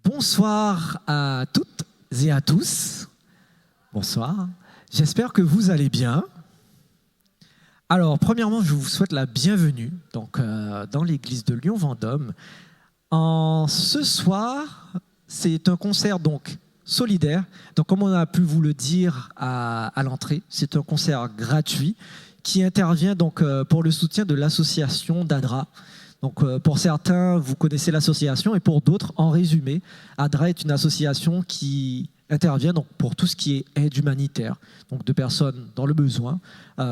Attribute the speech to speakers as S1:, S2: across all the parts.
S1: Bonsoir à toutes et à tous. Bonsoir. J'espère que vous allez bien. Alors, premièrement, je vous souhaite la bienvenue dans l'église de Lyon-Vendôme. Ce soir, c'est un concert solidaire. Donc, comme on a pu vous le dire à l'entrée, c'est un concert gratuit qui intervient pour le soutien de l'association d'ADRA. Donc, pour certains, vous connaissez l'association, et pour d'autres, en résumé, ADRA est une association qui intervient pour tout ce qui est aide humanitaire, donc de personnes dans le besoin,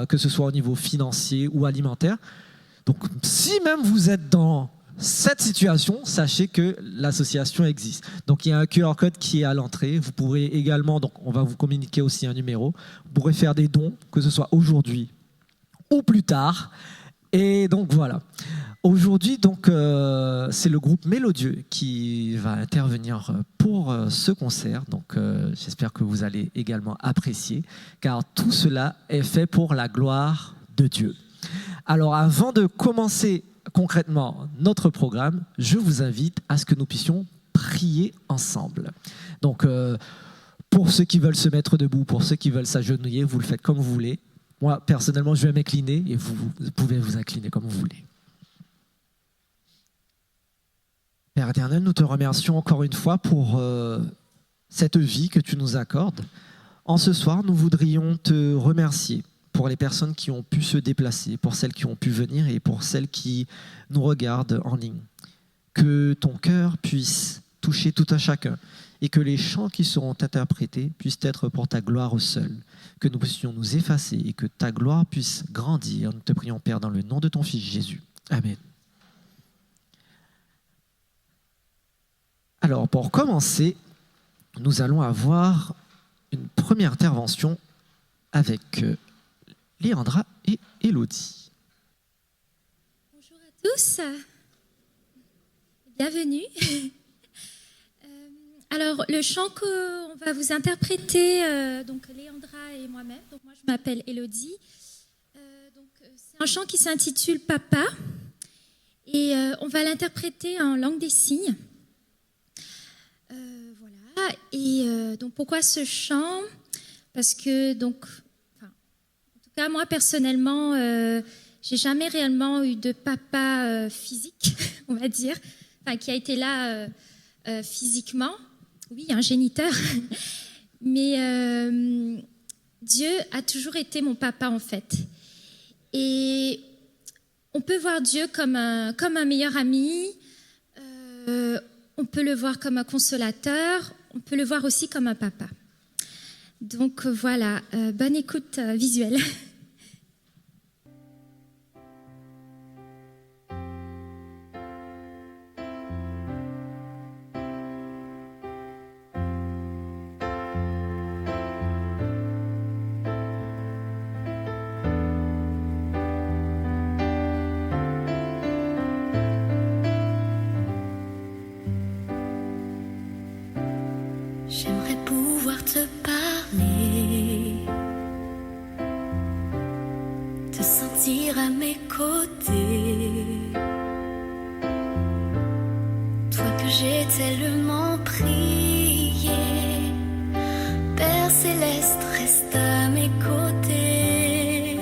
S1: que ce soit au niveau financier ou alimentaire. Donc, si même vous êtes dans cette situation, sachez que l'association existe. Donc, il y a un QR code qui est à l'entrée. Vous pourrez également, on va vous communiquer aussi un numéro. Vous pourrez faire des dons, que ce soit aujourd'hui ou plus tard. Et donc, voilà. Aujourd'hui, c'est le groupe Mélodieux qui va intervenir pour ce concert. Donc, j'espère que vous allez également apprécier, car tout cela est fait pour la gloire de Dieu. Alors, avant de commencer concrètement notre programme, je vous invite à ce que nous puissions prier ensemble. Donc, pour ceux qui veulent se mettre debout, pour ceux qui veulent s'agenouiller, vous le faites comme vous voulez. Moi, personnellement, je vais m'incliner et vous pouvez vous incliner comme vous voulez. Père éternel, nous te remercions encore une fois pour cette vie que tu nous accordes. En ce soir, nous voudrions te remercier pour les personnes qui ont pu se déplacer, pour celles qui ont pu venir et pour celles qui nous regardent en ligne. Que ton cœur puisse toucher tout un chacun et que les chants qui seront interprétés puissent être pour ta gloire seule. Que nous puissions nous effacer et que ta gloire puisse grandir. Nous te prions, Père, dans le nom de ton Fils Jésus. Amen. Alors, pour commencer, nous allons avoir une première intervention avec Léandra et Élodie.
S2: Bonjour à tous, bienvenue. Alors, le chant qu'on va vous interpréter, Léandra et moi-même, moi je m'appelle Élodie. C'est un chant qui s'intitule Papa et on va l'interpréter en langue des signes. Voilà. Et pourquoi ce chant ? Parce que en tout cas moi personnellement, j'ai jamais réellement eu de papa physique, on va dire, qui a été là physiquement. Oui, un géniteur. Mais Dieu a toujours été mon papa en fait. Et on peut voir Dieu comme un meilleur ami. On peut le voir comme un consolateur, on peut le voir aussi comme un papa. Donc voilà, bonne écoute visuelle.
S3: J'aimerais pouvoir te parler, te sentir à mes côtés, toi que j'ai tellement prié. Père céleste, reste à mes côtés.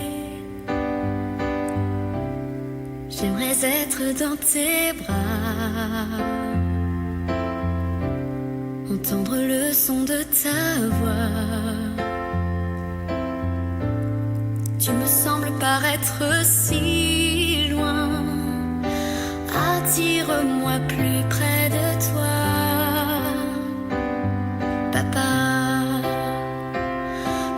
S3: J'aimerais être dans tes bras, entendre le son de ta voix. Tu me sembles paraître si loin. Attire-moi plus près de toi. Papa,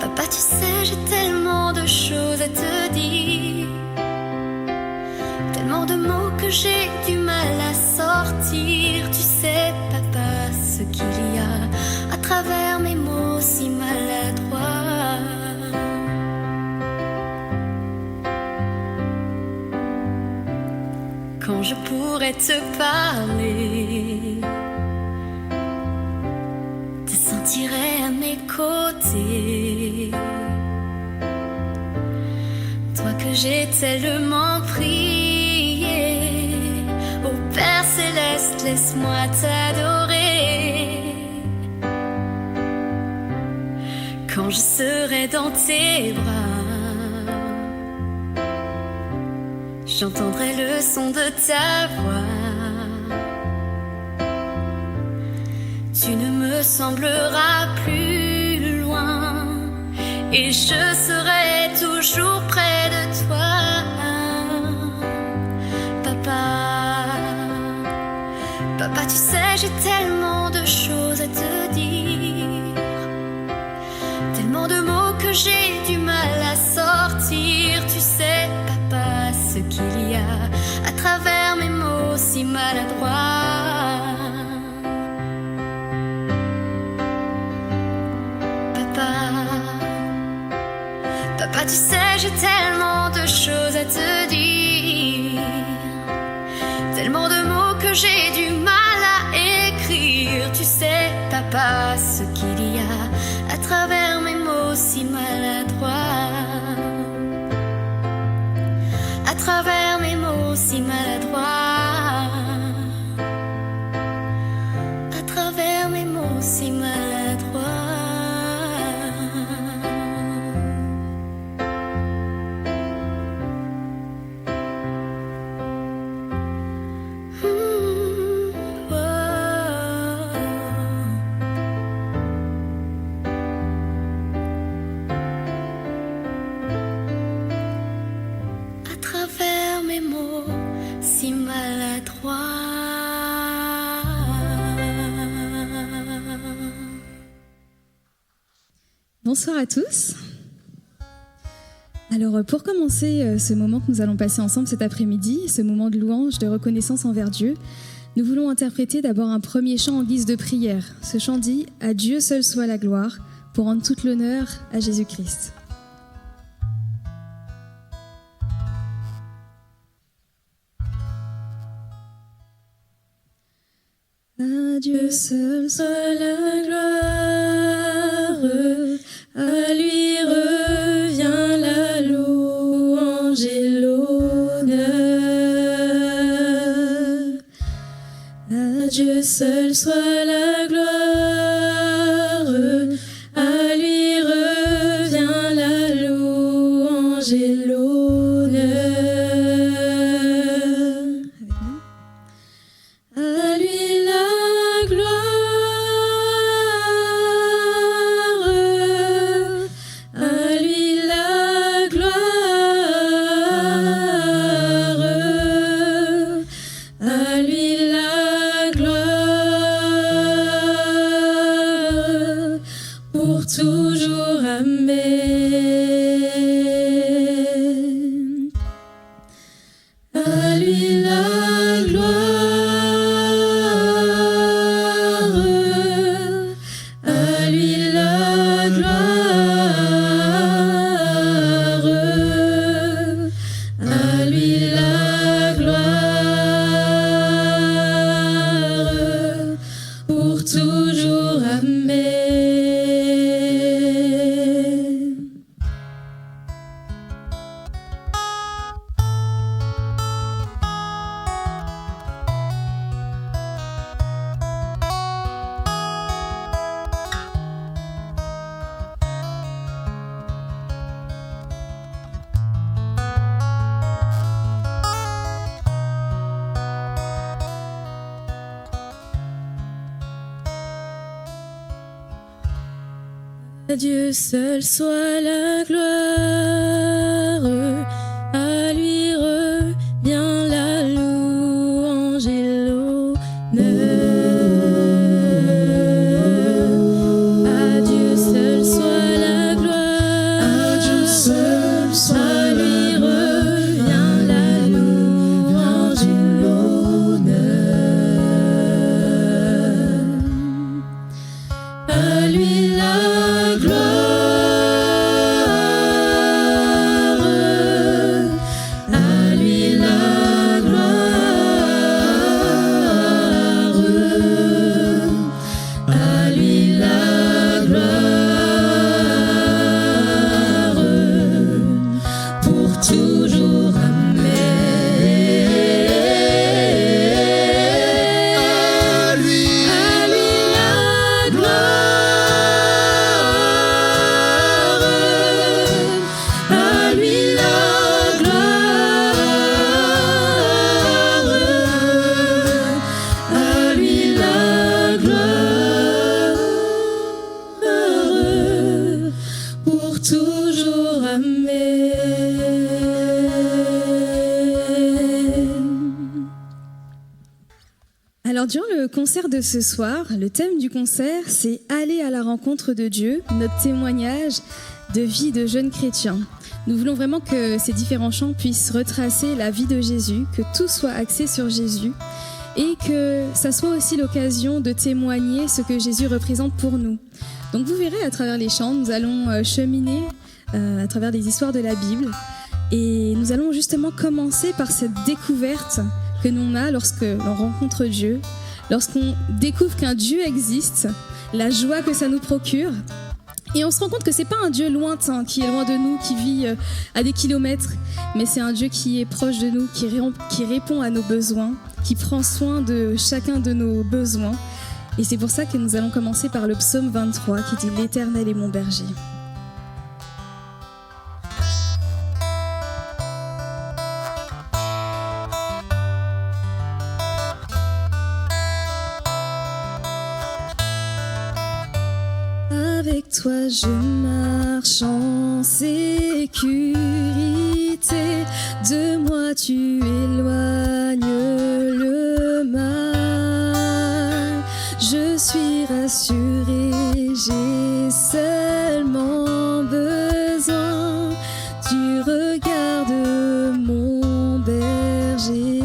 S3: papa, tu sais, j'ai tellement de choses à te dire, tellement de mots que j'ai du mal à sortir. Tu sais, papa, ce qu'il y a à travers mes mots si maladroits. Quand je pourrais te parler, te sentirais à mes côtés, toi que j'ai tellement prié. Ô Père céleste, laisse-moi t'adorer. quand je serai dans tes bras. J'entendrai le son de ta voix. Tu ne me sembleras plus loin et je serai toujours près de toi. Papa, tu sais, j'ai tellement de choses à te dire, tellement de mots que j'ai du mal à sortir. Tu sais, papa, ce qu'il y a à travers mes mots si maladroits. Papa, tu sais, j'ai tellement de choses à te dire, tellement de mots que j'ai du mal à écrire. Tu sais, papa, ce qu'il y a à travers mes mots si maladroits. À travers mes mots si maladroits. À travers mes mots si maladroits.
S4: Bonsoir à tous. Alors pour commencer ce moment que nous allons passer ensemble cet après-midi, ce moment de louange, de reconnaissance envers Dieu, nous voulons interpréter d'abord un premier chant en guise de prière. Ce chant dit « À Dieu seul soit la gloire » pour rendre toute l'honneur à Jésus-Christ. À Dieu seul soit la gloire, à lui revient la louange et l'honneur. À Dieu seul soit la gloire, à lui revient la louange et l'honneur. À lui la toujours, amen. À lui la gloire, à lui la gloire, à lui la gloire, pour toujours, amen. À Dieu seul soit la gloire, à lui revient la louange et l'honneur. À Dieu seul soit la gloire, à Dieu seul soit à lui revient la louange et l'honneur. À lui la gloire, Alors durant le concert de ce soir, le thème du concert, c'est « Aller à la rencontre de Dieu », notre témoignage de vie de jeunes chrétiens. Nous voulons vraiment que ces différents chants puissent retracer la vie de Jésus, que tout soit axé sur Jésus et que ça soit aussi l'occasion de témoigner ce que Jésus représente pour nous. Donc vous verrez à travers les chants, nous allons cheminer à travers les histoires de la Bible et nous allons justement commencer par cette découverte que l'on a lorsque l'on rencontre Dieu, lorsqu'on découvre qu'un Dieu existe, la joie que ça nous procure. Et on se rend compte que c'est pas un Dieu lointain, qui est loin de nous, qui vit à des kilomètres, mais c'est un Dieu qui est proche de nous, qui répond à nos besoins, qui prend soin de chacun de nos besoins. Et c'est pour ça que nous allons commencer par le psaume 23 qui dit « L'Éternel est mon berger ». Avec toi je marche en sécurité, de moi tu éloignes le mal. Je suis rassurée, j'ai seulement besoin du regard de mon berger.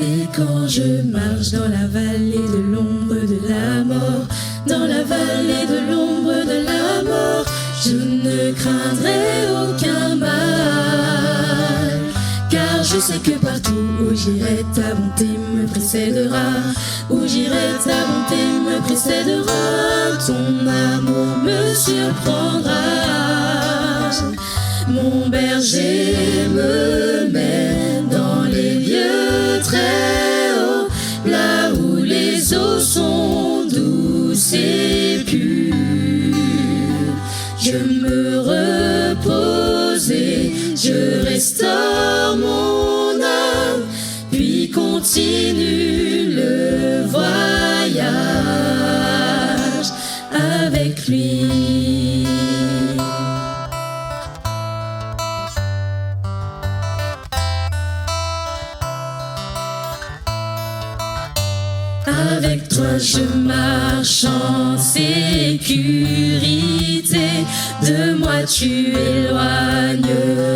S4: Et quand je marche dans la vallée de l'ombre de la mort, dans la vallée de l'ombre de la mort, je ne craindrai aucun mal. Car je sais que partout où j'irai, ta bonté me précédera. Où j'irai, ta bonté me précédera. Ton amour me surprendra. Mon berger me mène dans les lieux très hauts, là où les eaux sont douces et pures. Je me repose et je restaure mon âme, puis continue le voyage avec lui. Avec toi je marche en sécurité, de moi tu éloignes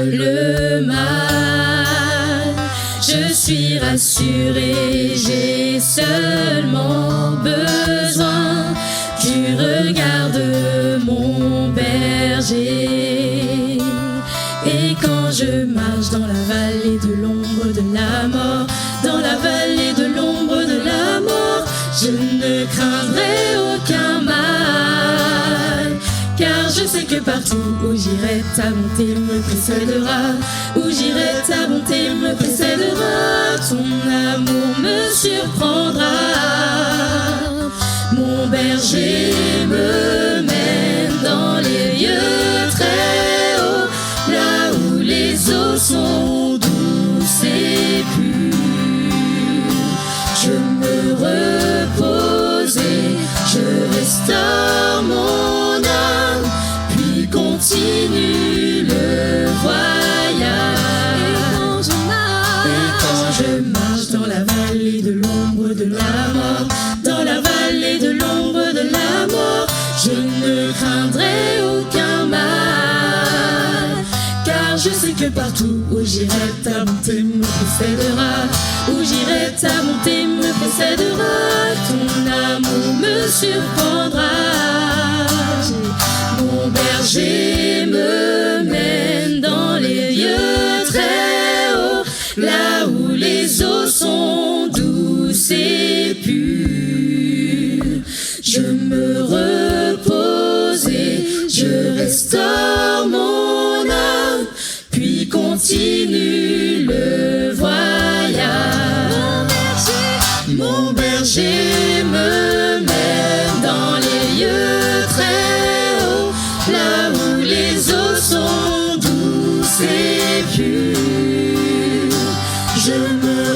S4: le mal. Je suis rassurée, j'ai seulement besoin du regard de mon berger. Et quand je marche dans la vallée de l'ombre de la mort, dans la vallée de l'ombre de la mort, je ne craindrai aucun mal. Car je sais que partout où j'irai, ta bonté me précédera. Où j'irai, ta bonté me précédera. Ton amour me surprendra. Mon berger me mène dans les lieux très hauts, là où les eaux sont douces et pures. Je me repose et je restaure mon âme, puis continue le voyage. Et quand je marche dans la vallée de l'ombre de la mort, dans la vallée de l'ombre de la mort, je ne craindrai aucun mal. Car je sais que partout où j'irai, ta bonté me précédera. Où j'irai, ta bonté me précédera. Ton amour me surprendra. Mon berger me mène dans les lieux très hauts, là où les eaux sont douces et pures. Je me repose et je restaure mon âme, puis continue le voyage. Mon berger me mène dans les lieux très hauts, là où les eaux sont douces et pures. Je me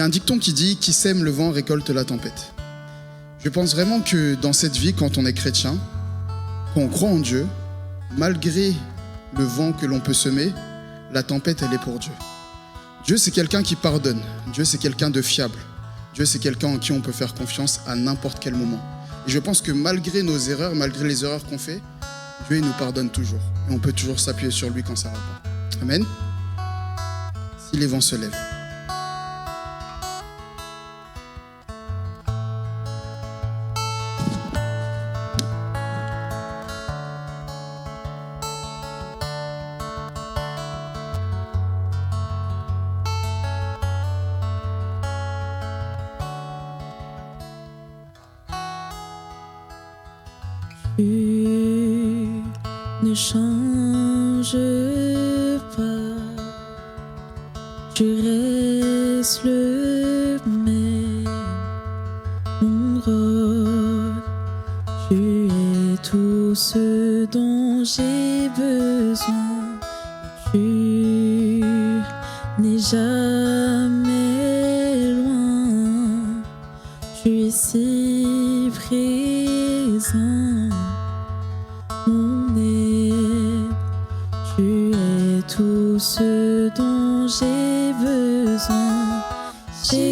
S5: y a un dicton qui dit « Qui sème le vent récolte la tempête ». Je pense vraiment que dans cette vie, quand on est chrétien, quand on croit en Dieu, malgré le vent que l'on peut semer, la tempête, elle est pour Dieu. Dieu, c'est quelqu'un qui pardonne. Dieu, c'est quelqu'un de fiable. Dieu, c'est quelqu'un en qui on peut faire confiance à n'importe quel moment. Et je pense que malgré nos erreurs, malgré les erreurs qu'on fait, Dieu, il nous pardonne toujours. Et on peut toujours s'appuyer sur lui quand ça va pas. Amen. Si les vents se lèvent.
S6: Tu ne changes pas, tu restes le même, mon roc, tu es tout ce dont j'ai besoin, tu n'es jamais loin, tu es si présent. Tout ce dont j'ai besoin, Jésus,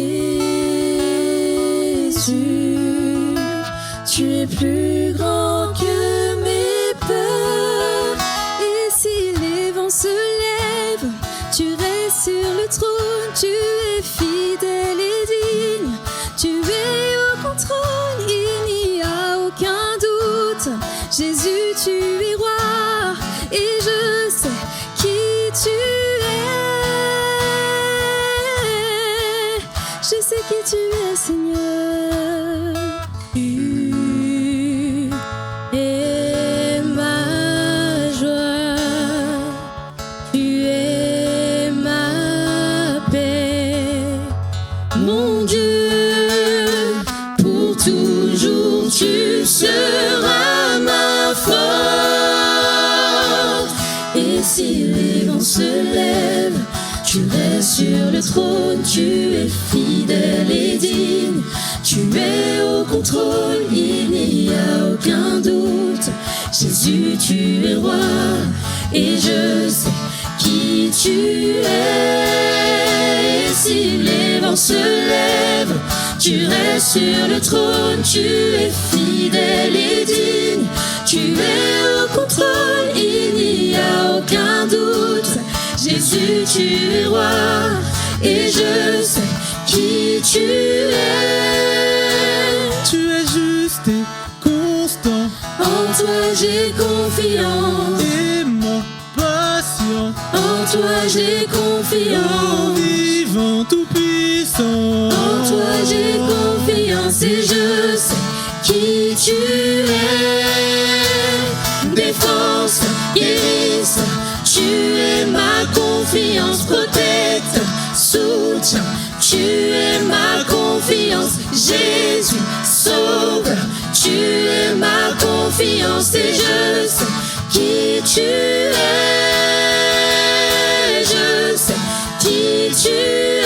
S6: tu es plus grand que mes peurs.
S4: Et si les vents se lèvent, tu restes sur le trône, tu es fidèle et digne, tu es au contrôle, il n'y a aucun doute. Jésus, tu es roi, et je sais qui tu es. Je sais qui tu es, Seigneur.
S6: Tu es ma joie, tu es ma paix, mon Dieu, pour toujours tu seras ma force. Et si les vents se lèvent, tu restes sur le trône, tu es fidèle et digne, tu es au contrôle, il n'y a aucun doute. Jésus, tu es roi, et je sais qui tu es. Et si les vents se lèvent, tu restes sur le trône, tu es fidèle et digne, tu es au contrôle, il n'y a aucun doute. Jésus, tu es roi, et je sais qui tu es.
S7: Tu es juste et constant,
S6: En toi j'ai confiance,
S7: aimant, patient,
S6: en toi j'ai confiance,
S7: vivant, tout puissant.
S6: en toi j'ai confiance, et je sais qui tu es. Défense, guérisse, tu es ma confiance, protecteur, soutien, tu es ma confiance. Jésus, sauveur, tu es ma confiance, et je sais qui tu es. Je sais qui tu es.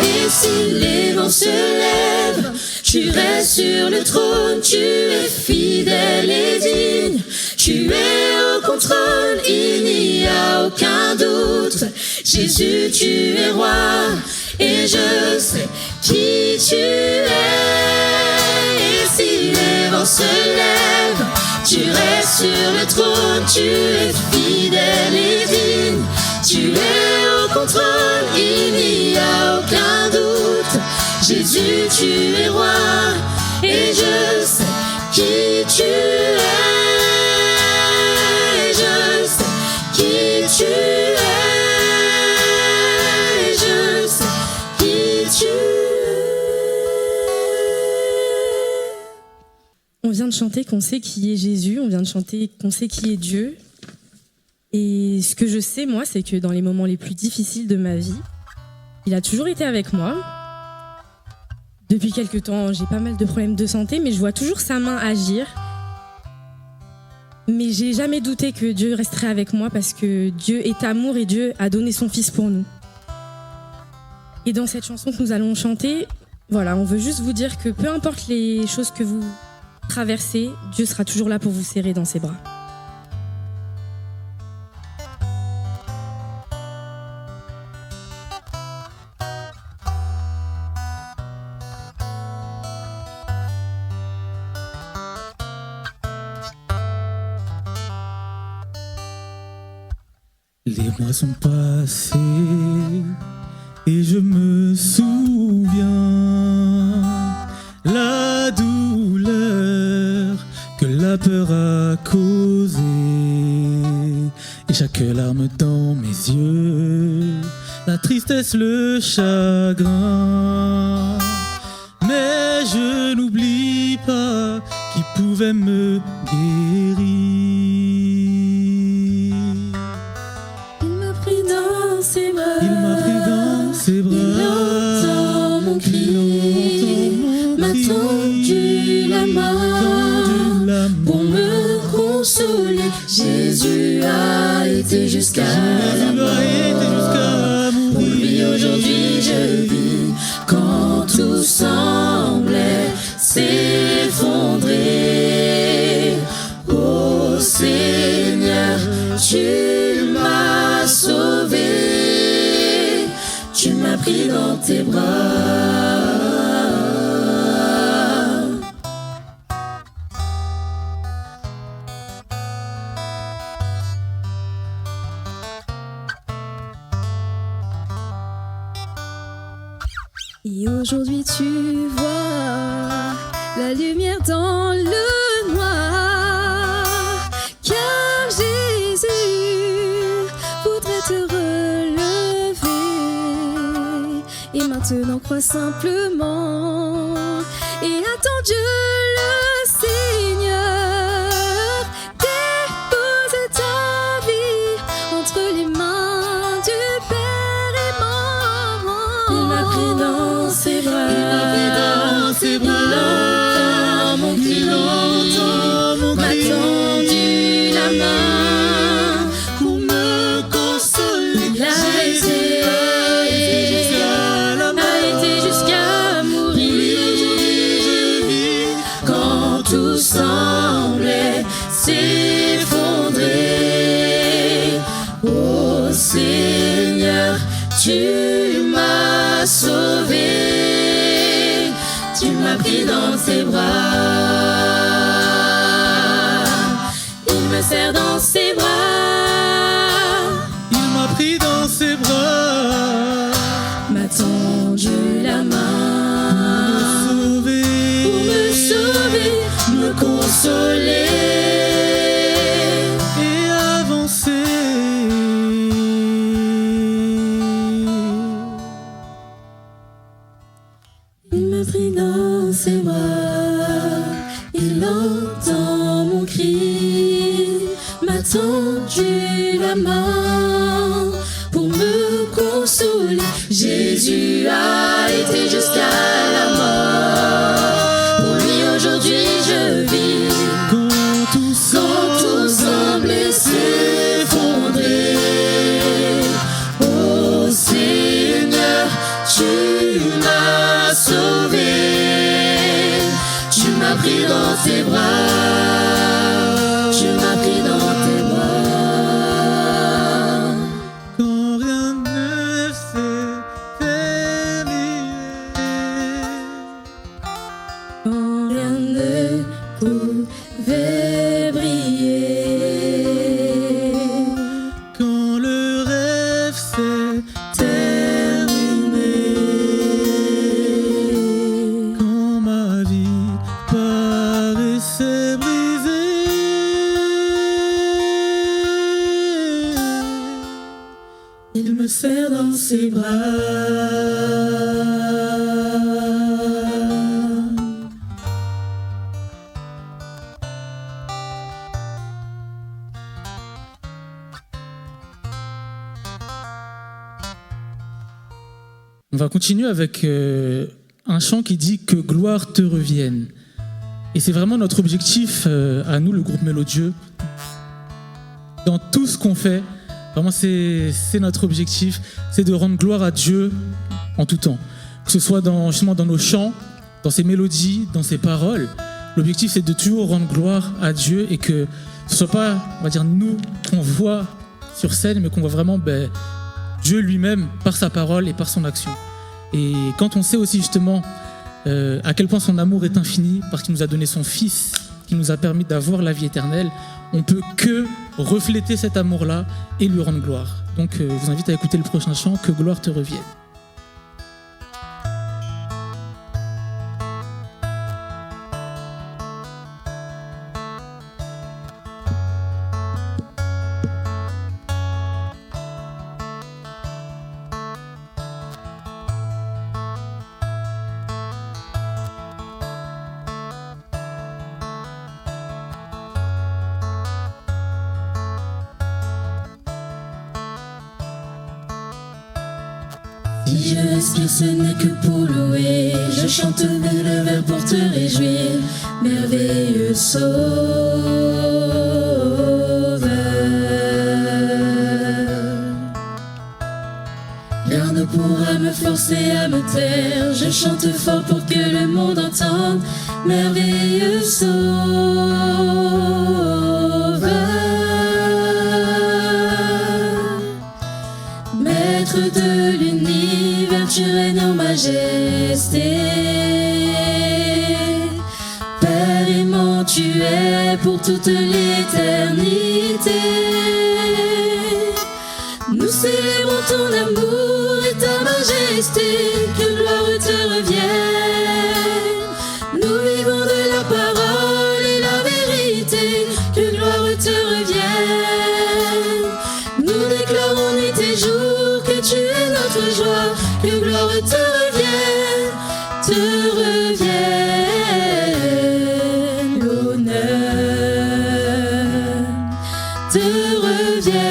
S6: Et si les vents se lèvent, tu restes sur le trône, tu es fidèle et digne, tu es au contrôle, il n'y a aucun doute. Jésus, tu es roi, et je sais qui tu es. Et si les vents se lèvent, tu restes sur le trône, tu es fidèle et digne, tu es au contrôle, il n'y a aucun doute. Jésus, tu es roi, et je sais qui tu es. Je sais qui tu es. Je sais qui tu es.
S8: On vient de chanter qu'on sait qui est Jésus, on vient de chanter qu'on sait qui est Dieu. Et ce que je sais, moi, c'est que dans les moments les plus difficiles de ma vie, il a toujours été avec moi. Depuis quelque temps, j'ai pas mal de problèmes de santé, mais je vois toujours sa main agir. Mais j'ai jamais douté que Dieu resterait avec moi parce que Dieu est amour et Dieu a donné son Fils pour nous. Et dans cette chanson que nous allons chanter, voilà, on veut juste vous dire que peu importe les choses que vous traversez, Dieu sera toujours là pour vous serrer dans ses bras.
S7: Les mois sont passés et je me souviens la douleur que la peur a causée et chaque larme dans mes yeux, la tristesse, le chagrin. Mais je n'oublie pas qui pouvait me guérir. Il m'a pris dans ses bras,
S6: il entend mon cri, m'a tendu la main pour me consoler. Jésus a été jusqu'à la mort. Pour lui aujourd'hui je vis quand tout semblait s'effondrer. Oh Seigneur, tu m'as sauvé. Tu m'as pris dans tes bras.
S4: Et aujourd'hui tu vois la lumière dans le noir, car Jésus voudrait te relever. Et maintenant crois simplement et attends Dieu le Seigneur. Dépose ta vie entre les mains du Père aimant.
S6: Il m'a pris dans ses bras, il m'a pris dans ses bras. Il entend mon cri, m'a tendu la main pour me consoler. Il a été jusqu'à mourir. Quand tout semblait s'effondrer. Oh Seigneur, tu m'as sauvé. Tu m'as pris dans tes bras. Il me serre dans ses bras.
S7: Il m'a pris dans ses bras,
S6: M'a tendu la main
S7: sauvé,
S6: pour me sauver, me consoler.
S7: et avancer.
S6: Il m'a pris dans ses bras, il entend mon cri, m'a tendu la main pour me consoler. Jésus a été jusqu'à la mort. Pour lui aujourd'hui je vis
S7: Quand tout
S6: quand tout semblait s'effondrer. Oh Seigneur, tu m'as sauvé. Tu m'as pris dans tes bras. Tu m'as pris dans tes bras.
S7: quand rien ne s'est terminé,
S6: Quand rien ne pouvait briller.
S7: quand le rêve s'est
S6: Terminé.
S7: quand ma vie paraissait brisée,
S6: Il me serre dans ses bras.
S7: On va continuer avec un chant qui dit que gloire te revienne. Et c'est vraiment notre objectif à nous, le groupe Mélodieux, dans tout ce qu'on fait. Vraiment, c'est notre objectif, c'est de rendre gloire à Dieu en tout temps. Que ce soit justement dans nos chants, dans ses mélodies, dans ses paroles. L'objectif, c'est de toujours rendre gloire à Dieu et que ce ne soit pas, on va dire, nous qu'on voit sur scène, mais qu'on voit vraiment Dieu lui-même par sa parole et par son action. Et quand on sait aussi justement à quel point son amour est infini, parce qu'il nous a donné son Fils, qui nous a permis d'avoir la vie éternelle, on ne peut que refléter cet amour-là et lui rendre gloire. Donc je vous invite à écouter le prochain chant, Que gloire te revienne.
S6: Si je respire, ce n'est que pour louer. Je chante le vers pour te réjouir. Merveilleux Sauveur. Rien ne pourra me forcer à me taire. Je chante fort pour que le monde entende. Merveilleux Sauveur. Maître de l'univers, tu règnes en majesté. Père aimant, tu es pour toute l'éternité. Nous célébrons ton amour et ta majesté. Que gloire te revienne. Nous vivons de la parole et la vérité. Que gloire te revienne. Nous déclarons nuit et jour que tu es notre joie. Que gloire te revienne, l'honneur, te revienne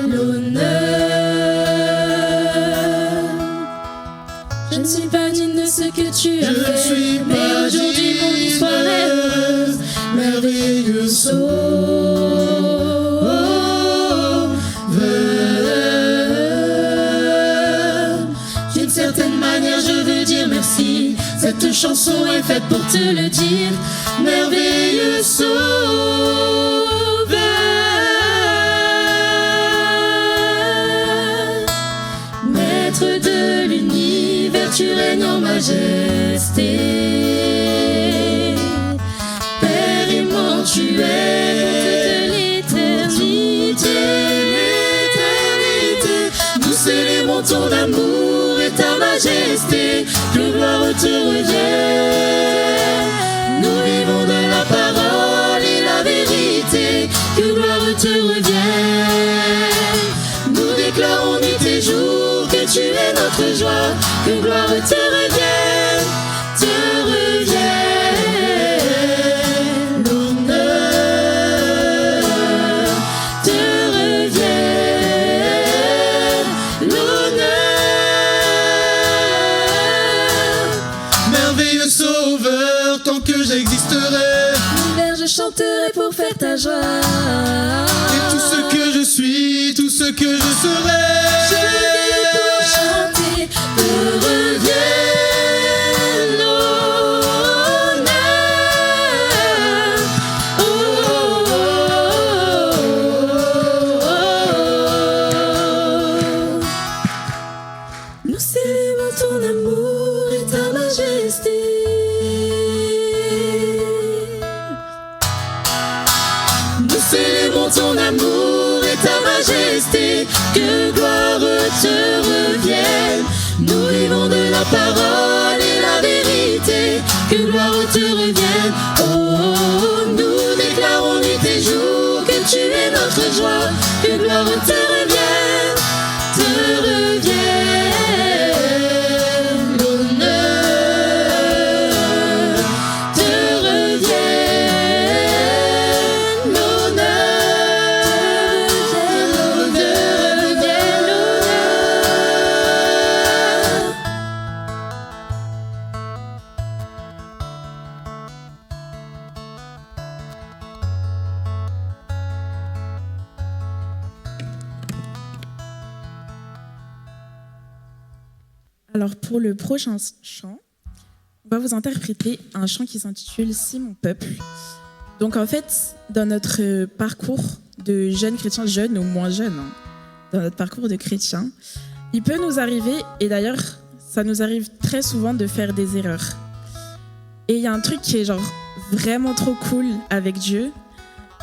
S6: l'honneur. Je ne suis pas digne de ce que tu as fait, mais aujourd'hui mon histoire est heureuse. Merveilleux d'une certaine manière, je veux dire merci. Cette chanson est faite pour te le dire. Merveilleux Sauveur. Maître de l'univers, tu règnes en majesté. Père aimant, tu es pour toute l'éternité. Nous célébrons ton amour et ta majesté. Que gloire te revienne. Nous vivons de la parole et la vérité. Que gloire te revienne. Nous déclarons nuit et jour que tu es notre joie. Que gloire te revienne, te revienne l'honneur, te revienne l'honneur.
S9: Merveilleux Sauveur, tant que j'existerai,
S6: L'hiver je chanterai pour faire ta joie.
S9: et tout ce que je suis, tout ce que je serai,
S6: Je vivrai pour chanter, te revienne l'honneur. Oh, oh, oh, oh. Nous célébrons ton amour et ta majesté. Nous célébrons ton amour et ta majesté. Que gloire te revienne. Nous vivons de la parole et la vérité. Que gloire te revienne. Oh, oh, oh. Nous déclarons nuit et jour que tu es notre joie. Que gloire te revienne, te revienne l'honneur, te revienne l'honneur, te revienne l'honneur.
S10: Alors pour le prochain chant, on va vous interpréter un chant qui s'intitule « Si mon peuple ». Donc en fait, dans notre parcours de jeunes chrétiens, jeunes ou moins jeunes, dans notre parcours de chrétiens, il peut nous arriver, et d'ailleurs ça nous arrive très souvent de faire des erreurs. Et il y a un truc qui est genre vraiment trop cool avec Dieu,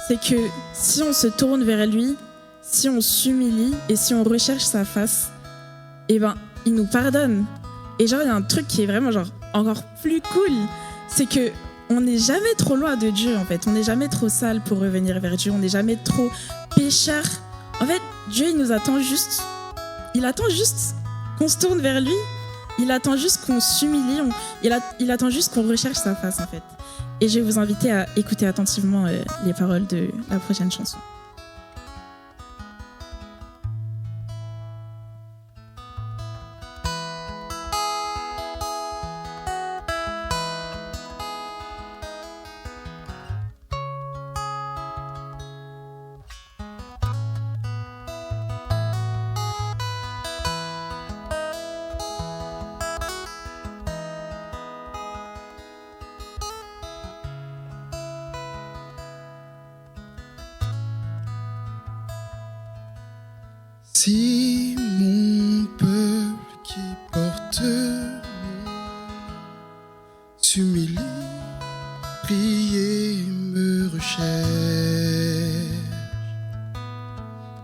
S10: c'est que si on se tourne vers lui, si on s'humilie et si on recherche sa face, eh ben il nous pardonne. Et genre il y a un truc qui est vraiment genre encore plus cool, c'est que on n'est jamais trop loin de Dieu en fait, on n'est jamais trop sale pour revenir vers Dieu, on n'est jamais trop pécheur. En fait, Dieu il nous attend juste, il attend juste qu'on se tourne vers lui, il attend juste qu'on s'humilie, il attend juste qu'on recherche sa face en fait. Et je vais vous inviter à écouter attentivement les paroles de la prochaine chanson.
S5: Si mon peuple qui porte mon s'humilie, prie et me recherche.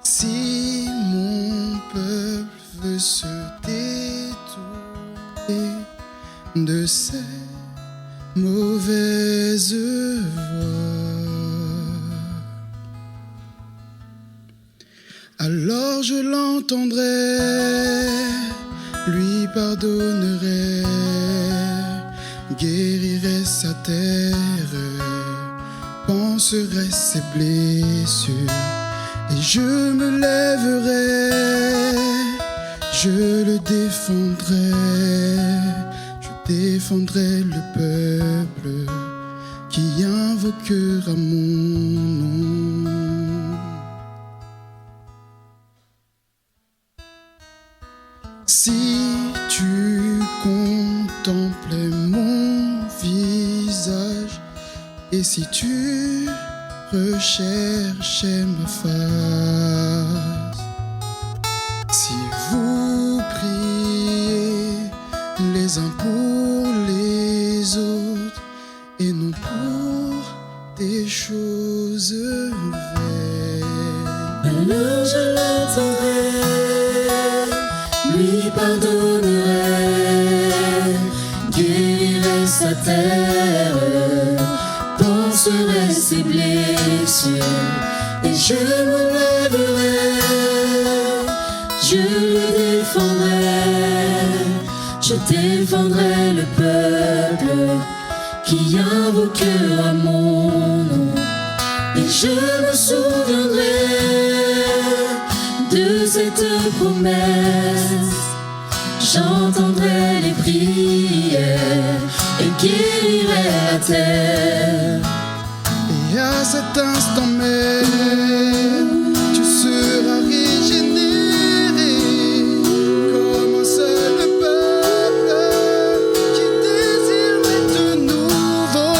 S5: Si mon peuple veut se détourner de ses mauvaises voies, alors je l'entendrai, lui pardonnerai, guérirai sa terre, panserai ses blessures, et je me lèverai, je le défendrai, je défendrai le peuple qui invoquera mon nom. Si tu contemplais mon visage et si tu recherchais ma face, si vous priez les uns pour les autres et non pour des choses vaines,
S6: alors je l'entendrai, lui pardonnerai, guérirai sa terre, panserai ses blessures, et je me lèverai, je le défendrai le peuple qui invoquera mon nom, et je me souviendrai de cette promesse. J'entendrai les prières et guérirai la terre.
S5: Et à cet instant même, tu seras régénéré comme un seul peuple qui désire naître de nouveau.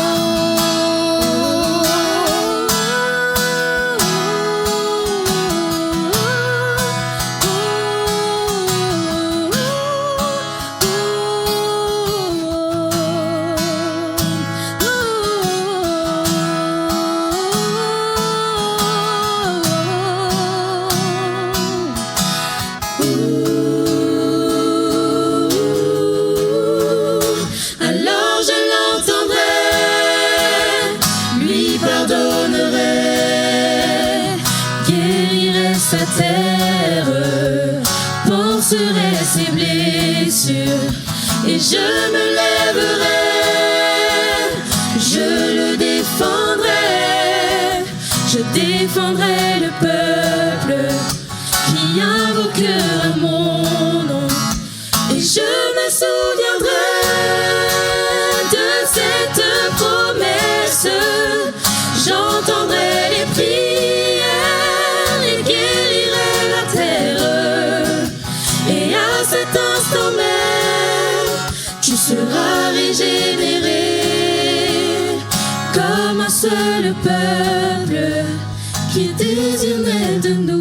S6: Alors je l'entendrai, lui pardonnerai, guérirai sa terre, panserai ses blessures, et je me lèverai, je le défendrai le peuple qui invoquera mon nom, et je me souviendrai de cette promesse. J'entendrai les prières et guérirai la terre, et à cet instant même régénéré comme un seul peuple qui désire naître de nouveau.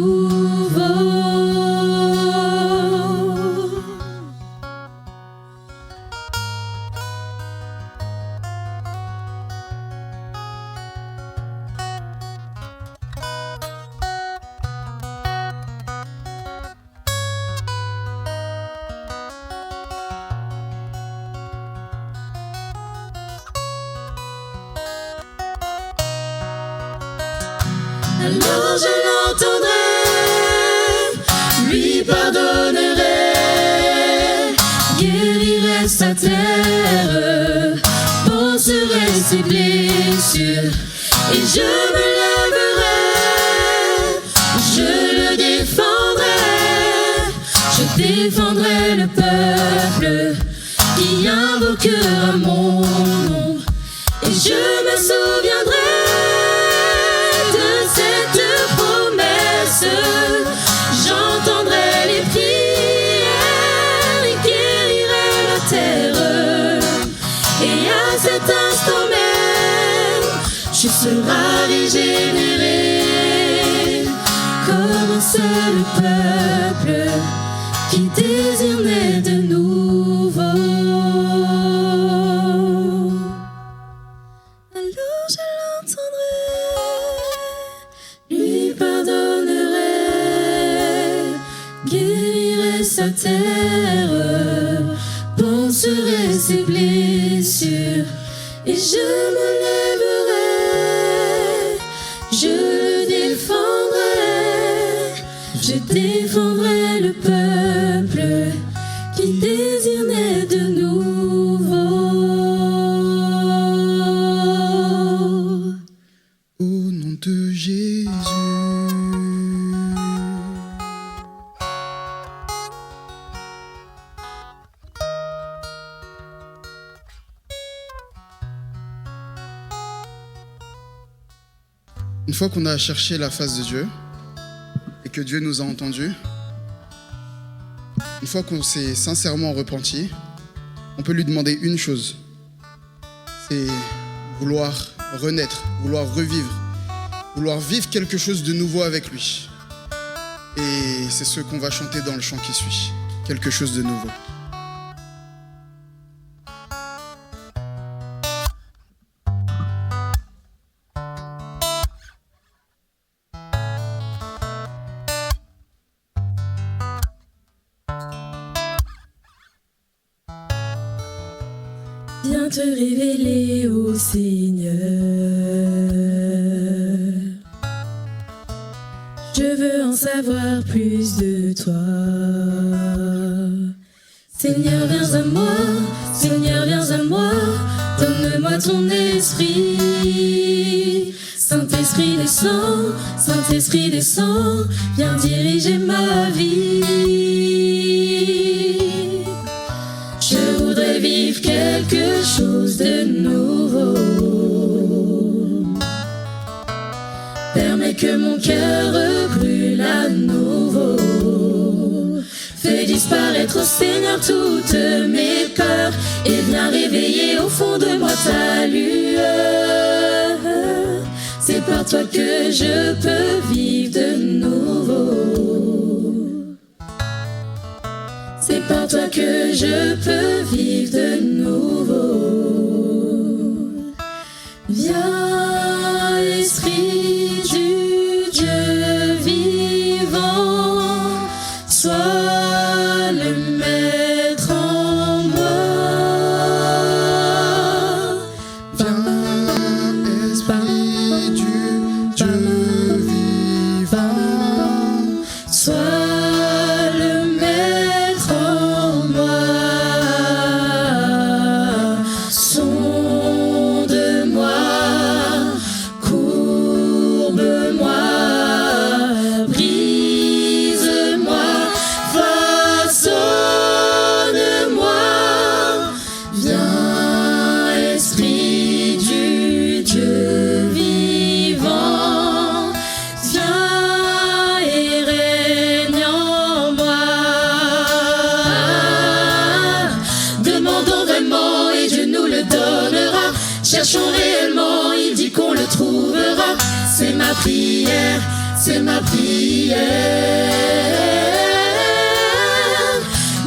S6: Alors je l'entendrai, lui pardonnerai, guérirai sa terre, panserai ses blessures, et je me lèverai, je le défendrai, je défendrai le peuple qui invoquera mon nom, et je me souviendrai j'entendrai les prières et guérirai la terre. Et à cet instant même, tu seras régénéré comme un seul peuple qui désire naître de nouveau. Alors je l'entendrai, lui pardonnerai, guérirai sa terre, panserai ses blessures, et je me lèverai, je le défendrai, je défendrai le peuple qui désire naître de nouveau.
S5: Au nom de Jésus. Une fois qu'on a cherché la face de Dieu et que Dieu nous a entendus, une fois qu'on s'est sincèrement repenti, on peut lui demander une chose, c'est vouloir renaître, vouloir revivre, vouloir vivre quelque chose de nouveau avec lui. Et c'est ce qu'on va chanter dans le chant qui suit, quelque chose de nouveau.
S6: Viens te révéler au Seigneur. Je veux en savoir plus de toi. Seigneur, viens à moi, Seigneur, viens à moi. Donne-moi ton esprit. Saint-Esprit descend, Saint-Esprit descend. Viens diriger ma vie. Je voudrais vivre quelque chose de nouveau. Permets que mon cœur brûle à nouveau. Fais disparaître, oh Seigneur, toutes mes peurs et viens réveiller au fond de moi ta lueur. C'est par toi que je peux vivre de nouveau. C'est par toi que je peux vivre de nouveau. Viens, Esprit du Dieu vivant, sois le maître en moi.
S5: Viens, Esprit du Dieu vivant,
S6: sois sonde-moi, cherchons réellement, il dit qu'on le trouvera. C'est ma prière, c'est ma prière.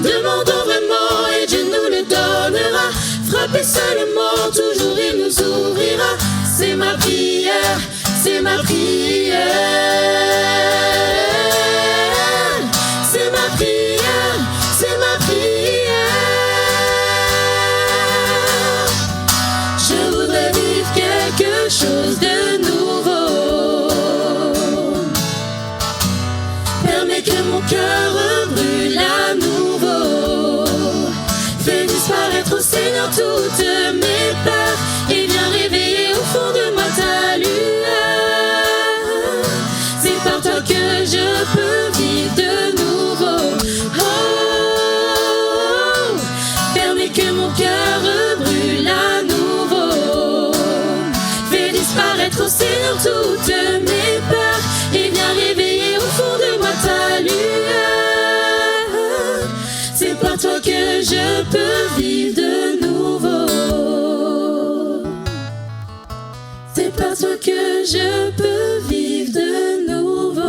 S6: Demandons vraiment et Dieu nous le donnera. Frappez seulement, toujours il nous ouvrira. C'est ma prière, c'est ma prière. C'est ma prière, c'est ma prière. Je voudrais vivre quelque chose de nouveau. Permets que mon cœur brûle à nouveau. Fais disparaître au Seigneur toutes mes peurs et viens réveiller au fond de moi ta lueur. C'est par toi que je peux vivre de nouveau. Oh, permets que mon cœur brûle à nouveau. Fais disparaître au Seigneur toutes mes peurs et viens réveiller au fond de moi ta lueur. C'est par toi que je peux vivre de nouveau. C'est par toi que je peux vivre de nouveau.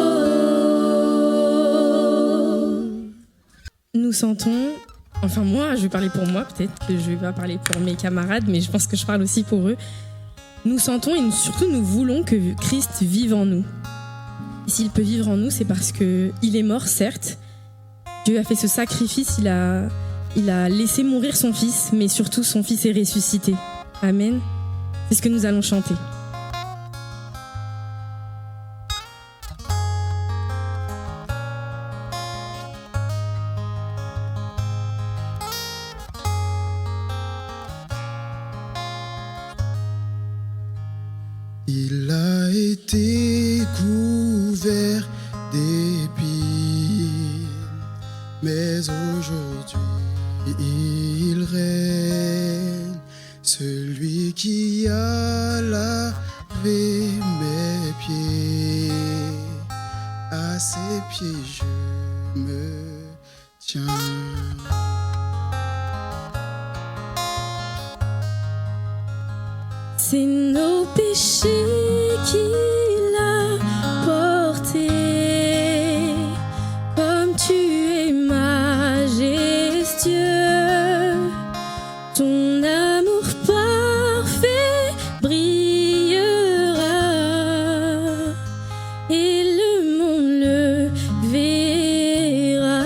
S8: Nous sentons, enfin moi, je vais parler pour moi, peut-être que je vais pas parler pour mes camarades, mais je pense que je parle aussi pour eux. Nous sentons et surtout nous voulons que Christ vive en nous. Et s'il peut vivre en nous, c'est parce qu'il est mort, certes. Dieu a fait ce sacrifice, il a laissé mourir son fils, mais surtout son fils est ressuscité. Amen. C'est ce que nous allons chanter.
S5: Il a été couvert d'épines, mais aujourd'hui il règne. Celui qui a lavé mes pieds, à ses pieds je me tiens.
S8: C'est nos péchés qu'il a portés, comme tu es majestueux. Ton amour parfait brillera et le monde le verra.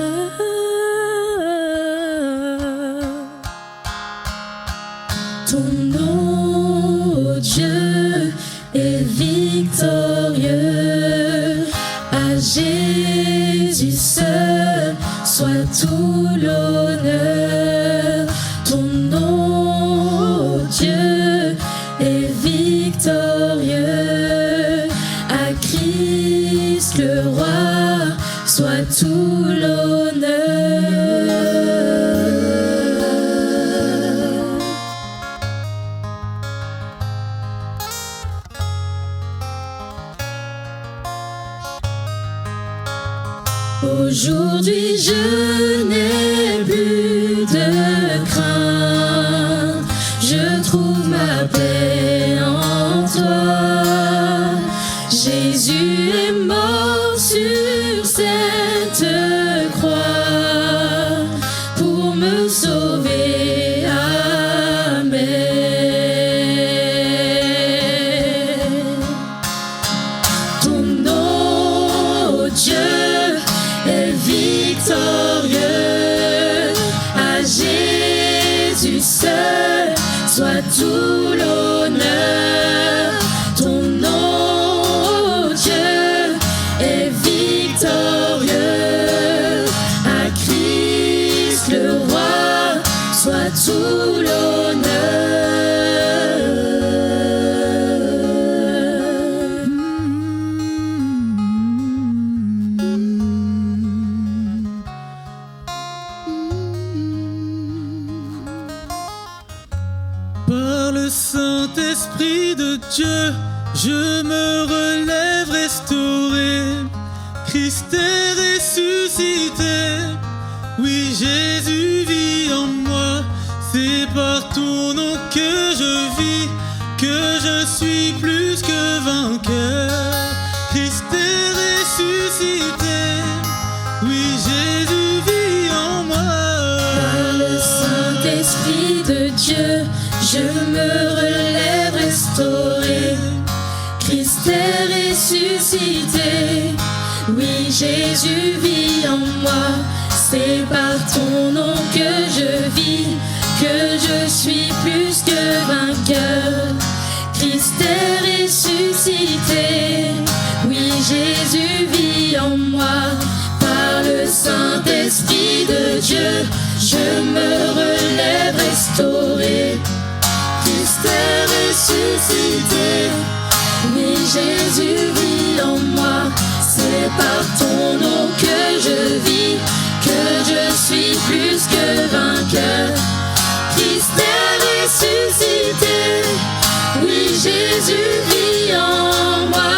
S8: Ton nom, Dieu, est victorieux. À Jésus seul soit tout l'honneur. Ton nom, Dieu, est victorieux. À Christ le roi soit tout l'honneur. Aujourd'hui je n'ai plus de crainte, je trouve ma paix en toi. Jésus est mort sur cette croix pour me sauver. Amen. Ton nom, Dieu, est victorieux. À Jésus seul soit tout l'honneur. Ton nom, Dieu, est victorieux. À Christ le roi soit tout l'honneur.
S9: Par le Saint-Esprit de Dieu, je me relève restauré. Christ est ressuscité. Oui, Jésus vit en moi. C'est par ton nom que je vis, que je suis plus que vainqueur. Christ est ressuscité, oui, Jésus vit en moi.
S6: Par le Saint-Esprit de Dieu, je me relève restauré. Christ est ressuscité, oui, Jésus vit en moi. C'est par ton nom que je vis, que je suis plus que vainqueur. Christ est ressuscité, oui, Jésus vit en moi. Par le Saint-Esprit de Dieu, je me relève restauré. Christ est ressuscité, oui, Jésus vit en moi. C'est par ton nom que je vis, que je suis plus que vainqueur. Christ est ressuscité, oui, Jésus vit en moi.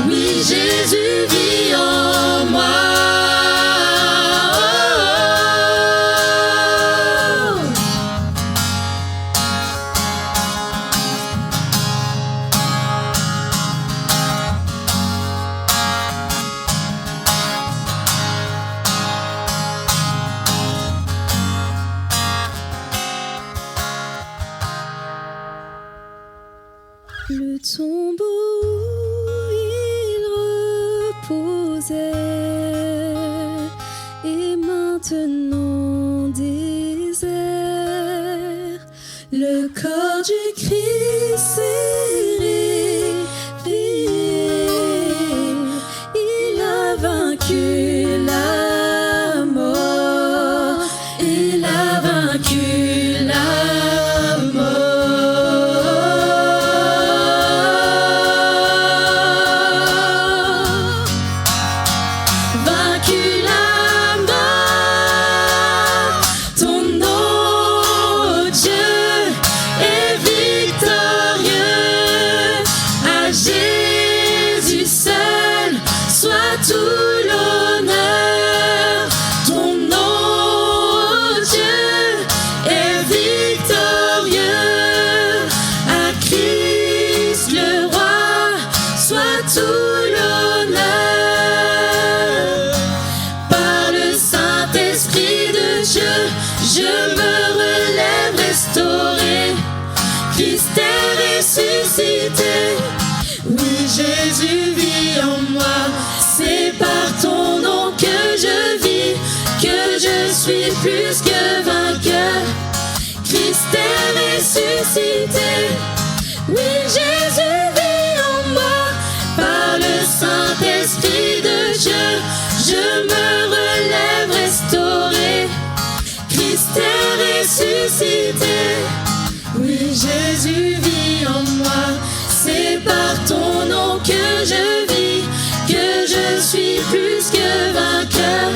S6: Oui, Jésus vit en moi.
S4: Le tombeau où il reposait est maintenant désert. Le corps du Christ est réveillé. Il a vaincu la mort. Il a vaincu la mort. Oui, Jésus vit en moi. C'est par ton nom que je vis, que je suis plus que vainqueur. Christ est ressuscité. Oui, Jésus vit en moi. Par le Saint-Esprit de Dieu, je me relève restauré. Christ est ressuscité. Oui, Jésus vit en moi. C'est par ton nom que je vis, que je suis plus que vainqueur.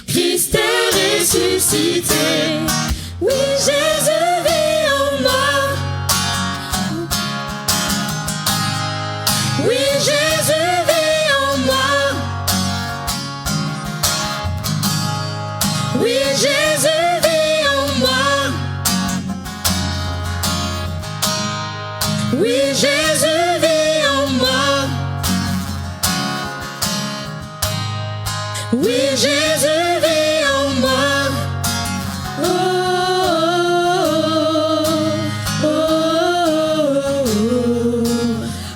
S4: Christ est ressuscité. Oui, Jésus vit en moi. Oui, Jésus vit en moi. Oui, Jésus vit en moi. Oui, Jésus vit en moi. Oui, Jésus vit en moi. Oh, oh,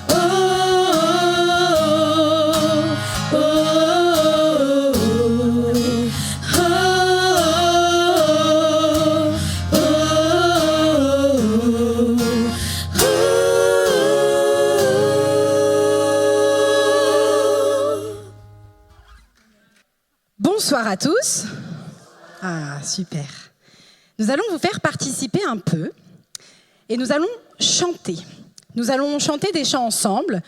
S4: oh, oh, oh, oh,
S11: Bonsoir à tous. Ah, super. Nous allons vous faire participer un peu et nous allons chanter. Nous allons chanter des chants ensemble.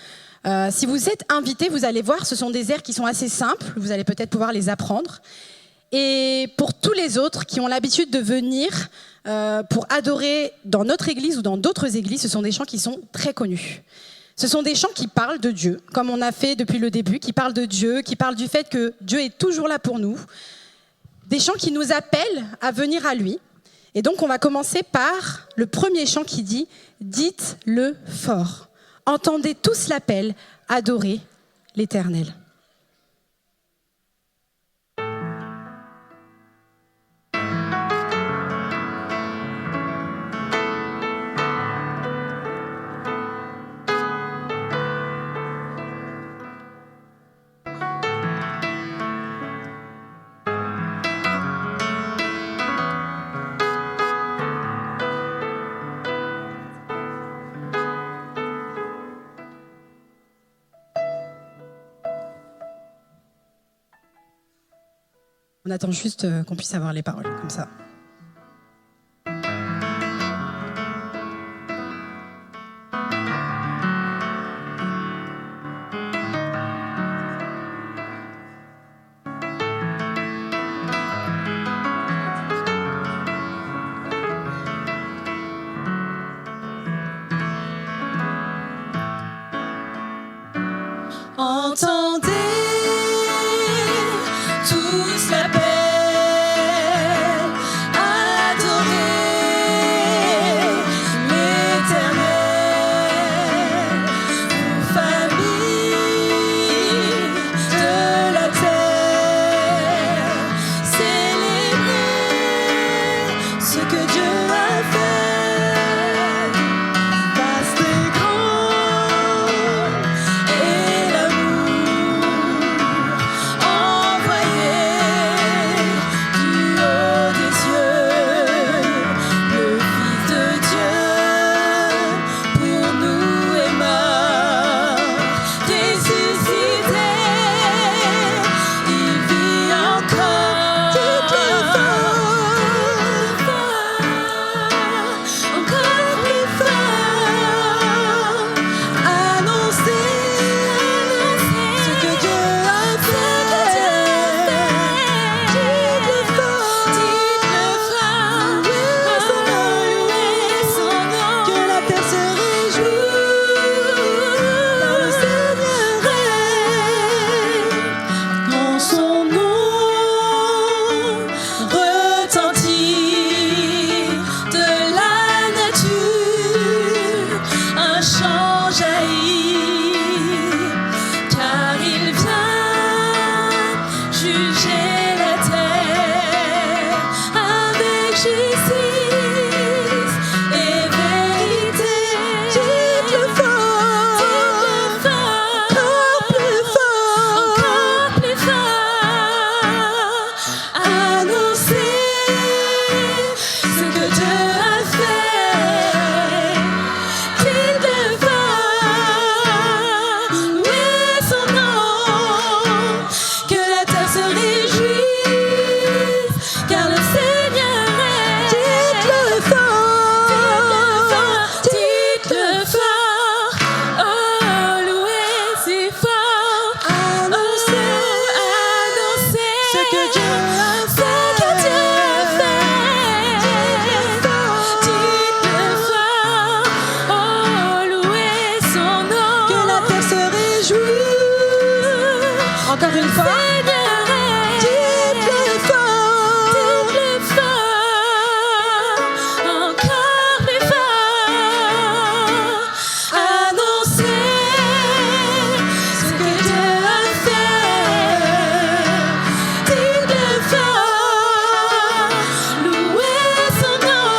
S11: Si vous êtes invités, vous allez voir, ce sont des airs qui sont assez simples. Vous allez peut-être pouvoir les apprendre. Et pour tous les autres qui ont l'habitude de venir pour adorer dans notre église ou dans d'autres églises, ce sont des chants qui sont très connus. Ce sont des chants qui parlent de Dieu, comme on a fait depuis le début, qui parlent de Dieu, qui parlent du fait que Dieu est toujours là pour nous. Des chants qui nous appellent à venir à lui. Et donc, on va commencer par le premier chant qui dit « Dites-le fort ». Entendez tous l'appel, adorez l'Éternel. On attend juste qu'on puisse avoir les paroles, comme ça.
S6: Entendez tous l'appel, adorez l'Éternel, vous familles de la terre, célébrez ce que Dieu a fait, vaste et grand est l'amour envoyé du haut des cieux, le Fils de Dieu pour nous est mort, ressuscité, il vit encore. Dites-le fort, encore plus fort, annoncez ce que Dieu a fait. Dites-le fort, louez son nom, que la terre se réjouit, car le Seigneur règne. En son nom retentit de la nature un chant jaillit, car il vient juger la terre avec justice et vérité. Dites-le fort, encore plus fort, annoncez ce que Dieu a fait. Dites-le fort, louez son nom, que la terre se réjouisse, car le Seigneur règne. Dites-le fort, dites-le fort, oh louez si fort, annoncez ce que Dieu a fait. Dites-le fort, oh louez son nom, que la terre se réjouit. Encore une fois. Dites-le fort, encore plus fort, annoncez ce que Dieu a fait. Dites-le fort, louez son nom,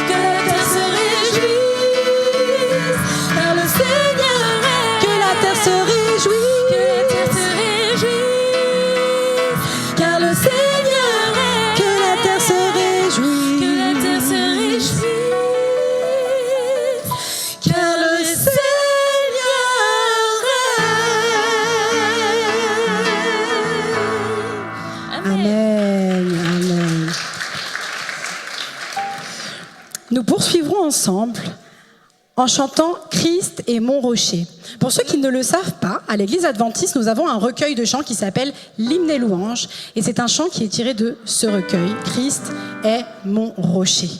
S6: que la terre se réjouisse, car le Seigneur règne. Que la terre se réjouisse, car le Seigneur règne. Que la terre se réjouisse, car le Seigneur règne.
S11: Amen, amen. Nous poursuivrons ensemble en chantant « Christ est mon rocher ». Pour ceux qui ne le savent pas, à l'église adventiste, nous avons un recueil de chants qui s'appelle l'hymne et louange. Et c'est un chant qui est tiré de ce recueil, « Christ est mon rocher ».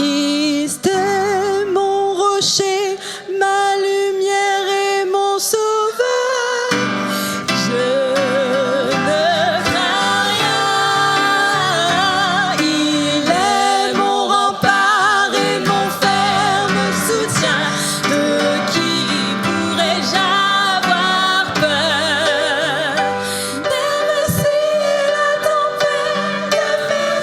S11: Christ est mon rocher, ma lumière et mon sauveur. Je ne crains rien. Il est mon rempart et mon ferme soutien. De qui pourrais-je avoir peur? Même si la tempête fait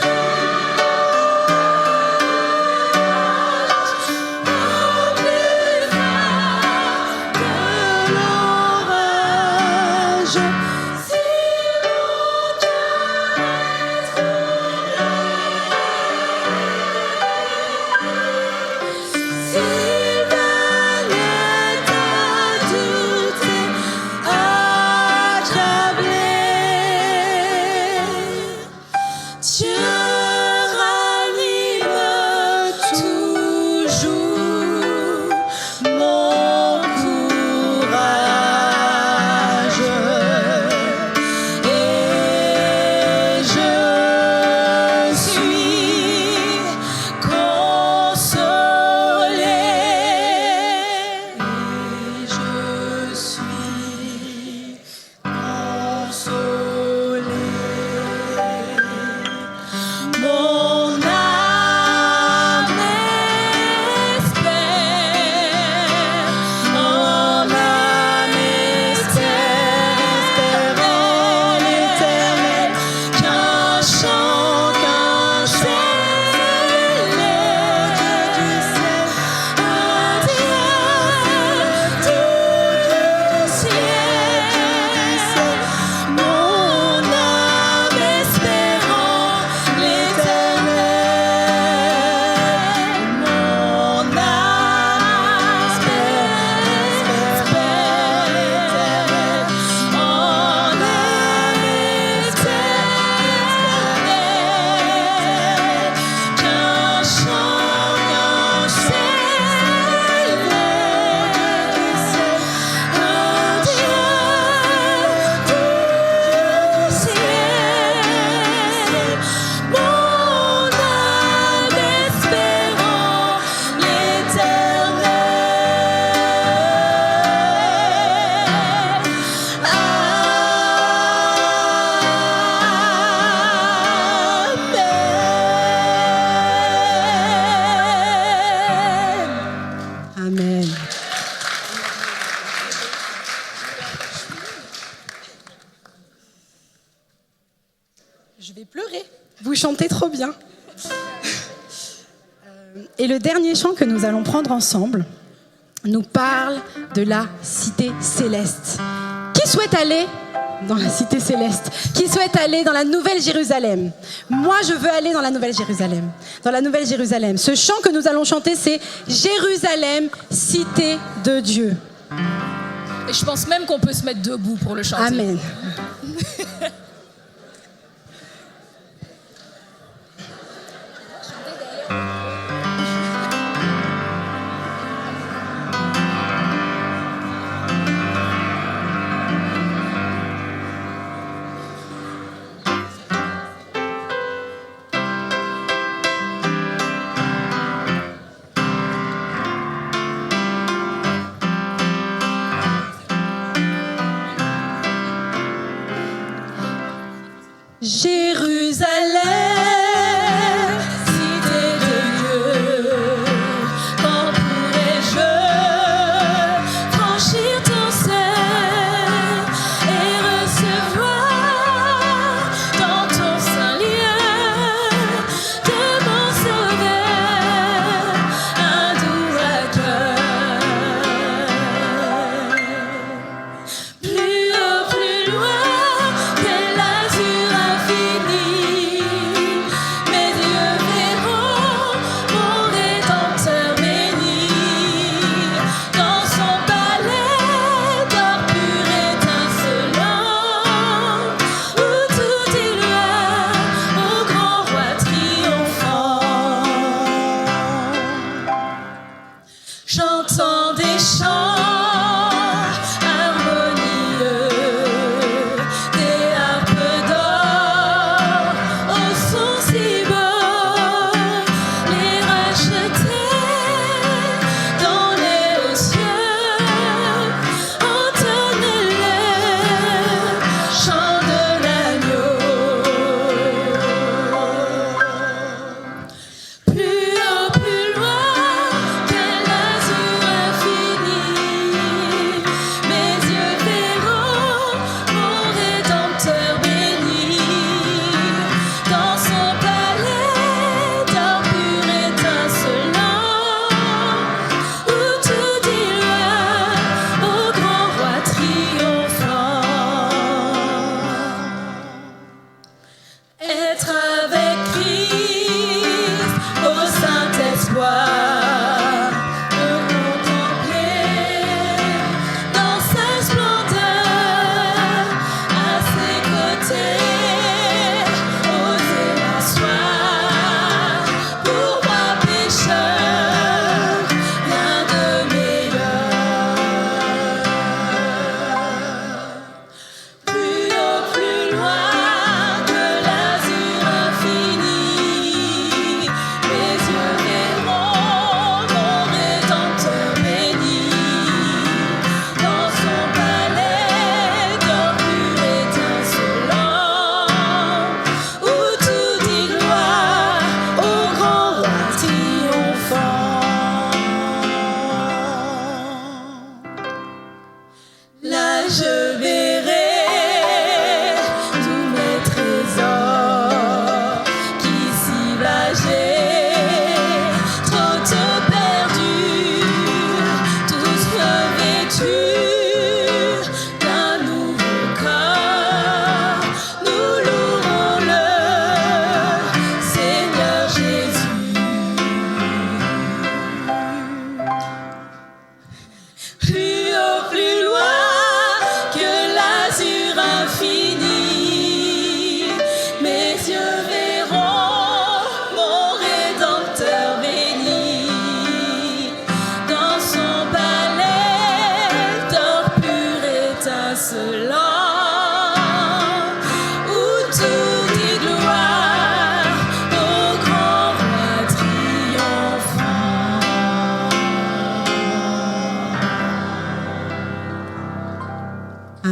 S11: Dieu ranime toujours mon courage et je suis consolée. Et je suis consolée. Mon âme espère, mon âme espère l'éternel, qu'un chant céleste, un Dieu du ciel. Mon âme espérant l'éternel, mon âme espère l'éternel, mon âme espère qu'un chant céleste, un Dieu du ciel. Mon âme espérant l'éternel. Amen. Je vais pleurer. Vous chantez trop bien. Et le dernier chant que nous allons prendre ensemble nous parle de la cité céleste. Qui souhaite aller dans la cité céleste? Qui souhaite aller dans la Nouvelle Jérusalem? Moi, je veux aller dans la Nouvelle Jérusalem. Dans la Nouvelle Jérusalem. Ce chant que nous allons chanter, c'est Jérusalem, cité de Dieu.
S12: Et je pense même qu'on peut se mettre debout pour le chanter.
S11: Amen. Jérusalem, cité de Dieu, quand pourrais-je franchir ton seuil et recevoir dans ton saint lieu de mon sauveur un doux accueil. Plus haut, plus loin que l'azur infini, mes yeux verront mon Rédempteur béni. Dans son palais d'or pur étincelant, où tout est loin au grand roi triomphant. J'entends des chants harmonieux, des harpes d'or au son si beau, les rochers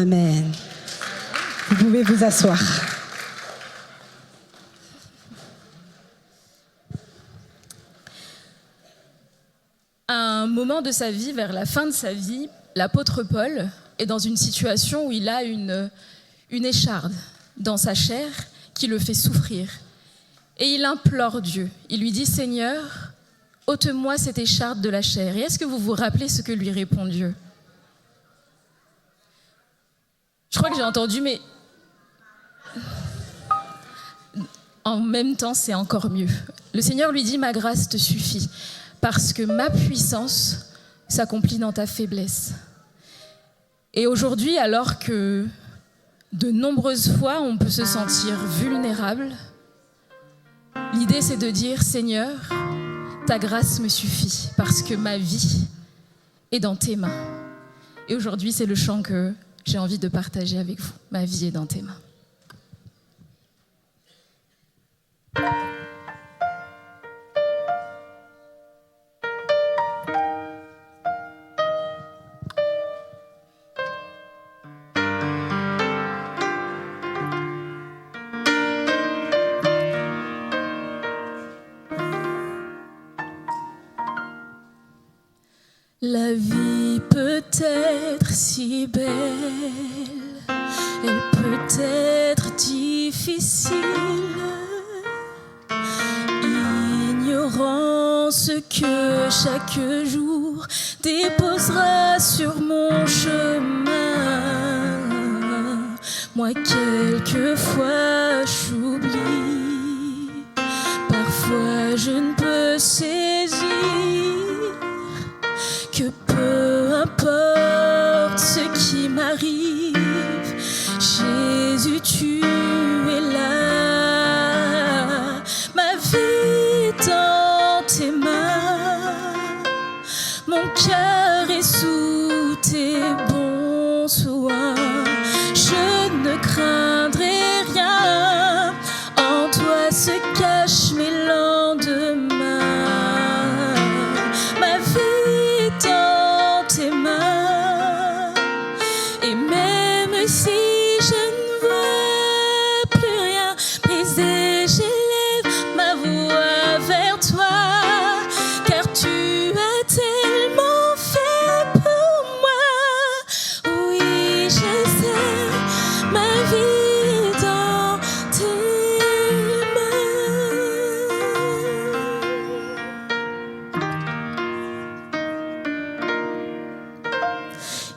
S11: Amen. Vous pouvez vous asseoir.
S12: À un moment de sa vie, vers la fin de sa vie, l'apôtre Paul est dans une situation où il a une écharde dans sa chair qui le fait souffrir. Et il implore Dieu. Il lui dit « Seigneur, ôte-moi cette écharde de la chair. » Et est-ce que vous vous rappelez ce que lui répond Dieu ? Je crois que j'ai entendu, mais en même temps, c'est encore mieux. Le Seigneur lui dit « Ma grâce te suffit, parce que ma puissance s'accomplit dans ta faiblesse. » Et aujourd'hui, alors que de nombreuses fois, on peut se sentir vulnérable, l'idée, c'est de dire « Seigneur, ta grâce me suffit, parce que ma vie est dans tes mains. » Et aujourd'hui, c'est le chant que j'ai envie de partager avec vous. Ma vie est dans tes mains. La vie peut être si belle, elle peut être difficile, ignorant ce que chaque jour déposera sur mon chemin. Moi, quelquefois, j'oublie, parfois je ne peux saisir que peu importe ce qui m'arrive, Jésus, tu es là. Ma vie est dans tes mains, mon cœur est sous tes bons soins. Je ne craindrai rien, en toi se cachent mes lendemains. Ma vie dans tes mains, et même si je ne vois plus rien briser, j'élève ma voix vers toi, car tu as tellement fait pour moi. Oui, je sais, ma vie dans tes mains.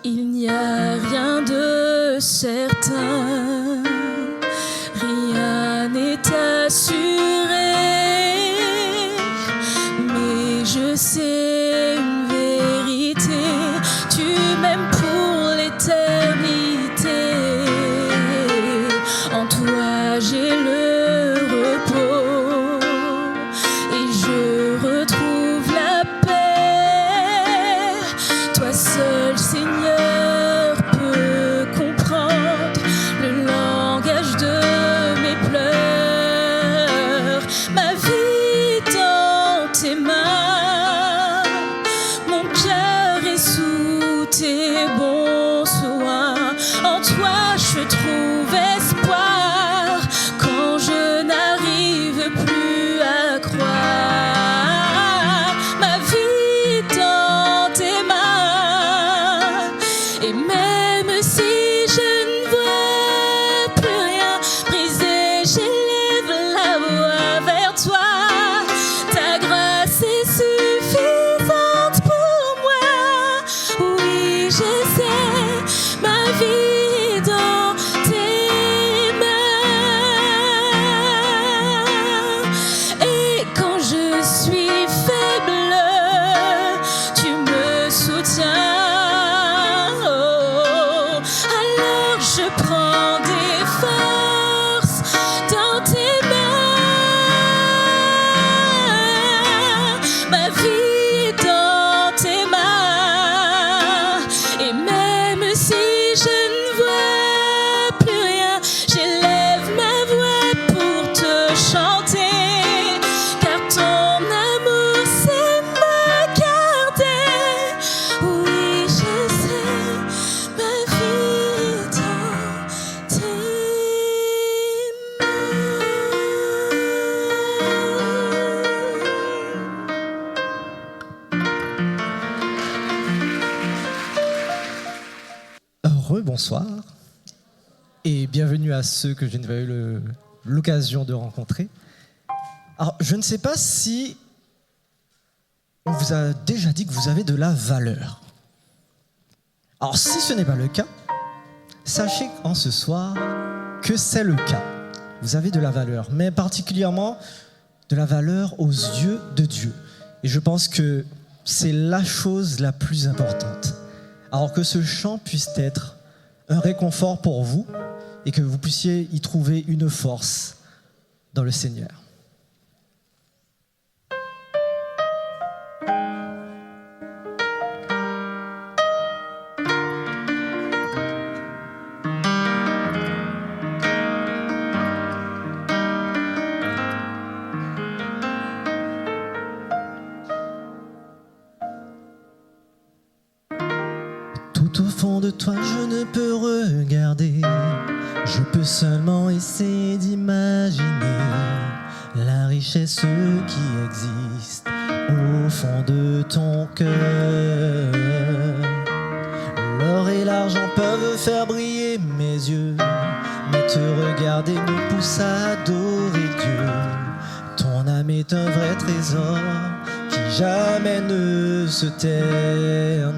S12: Il n'y a rien de certain, rien n'est assuré, mais je sais une vérité, tu m'aimes pour l'éternité. En toi j'ai le repos et je retrouve la paix. Toi seul, Seigneur, peux comprendre le langage de mes pleurs. Ma vie dans tes mains,
S1: bonsoir et bienvenue à ceux que je n'ai pas eu l'occasion de rencontrer. Alors, je ne sais pas si on vous a déjà dit que vous avez de la valeur. Alors, si ce n'est pas le cas, sachez en ce soir que c'est le cas. Vous avez de la valeur, mais particulièrement de la valeur aux yeux de Dieu. Et je pense que c'est la chose la plus importante. Alors que ce chant puisse être un réconfort pour vous et que vous puissiez y trouver une force dans le Seigneur. Tout au fond de toi, je ne peux regarder. Je peux seulement essayer d'imaginer la richesse qui existe au fond de ton cœur. L'or et l'argent peuvent faire briller mes yeux, mais te regarder me pousse à adorer Dieu. Ton âme est un vrai trésor qui jamais ne se ternira.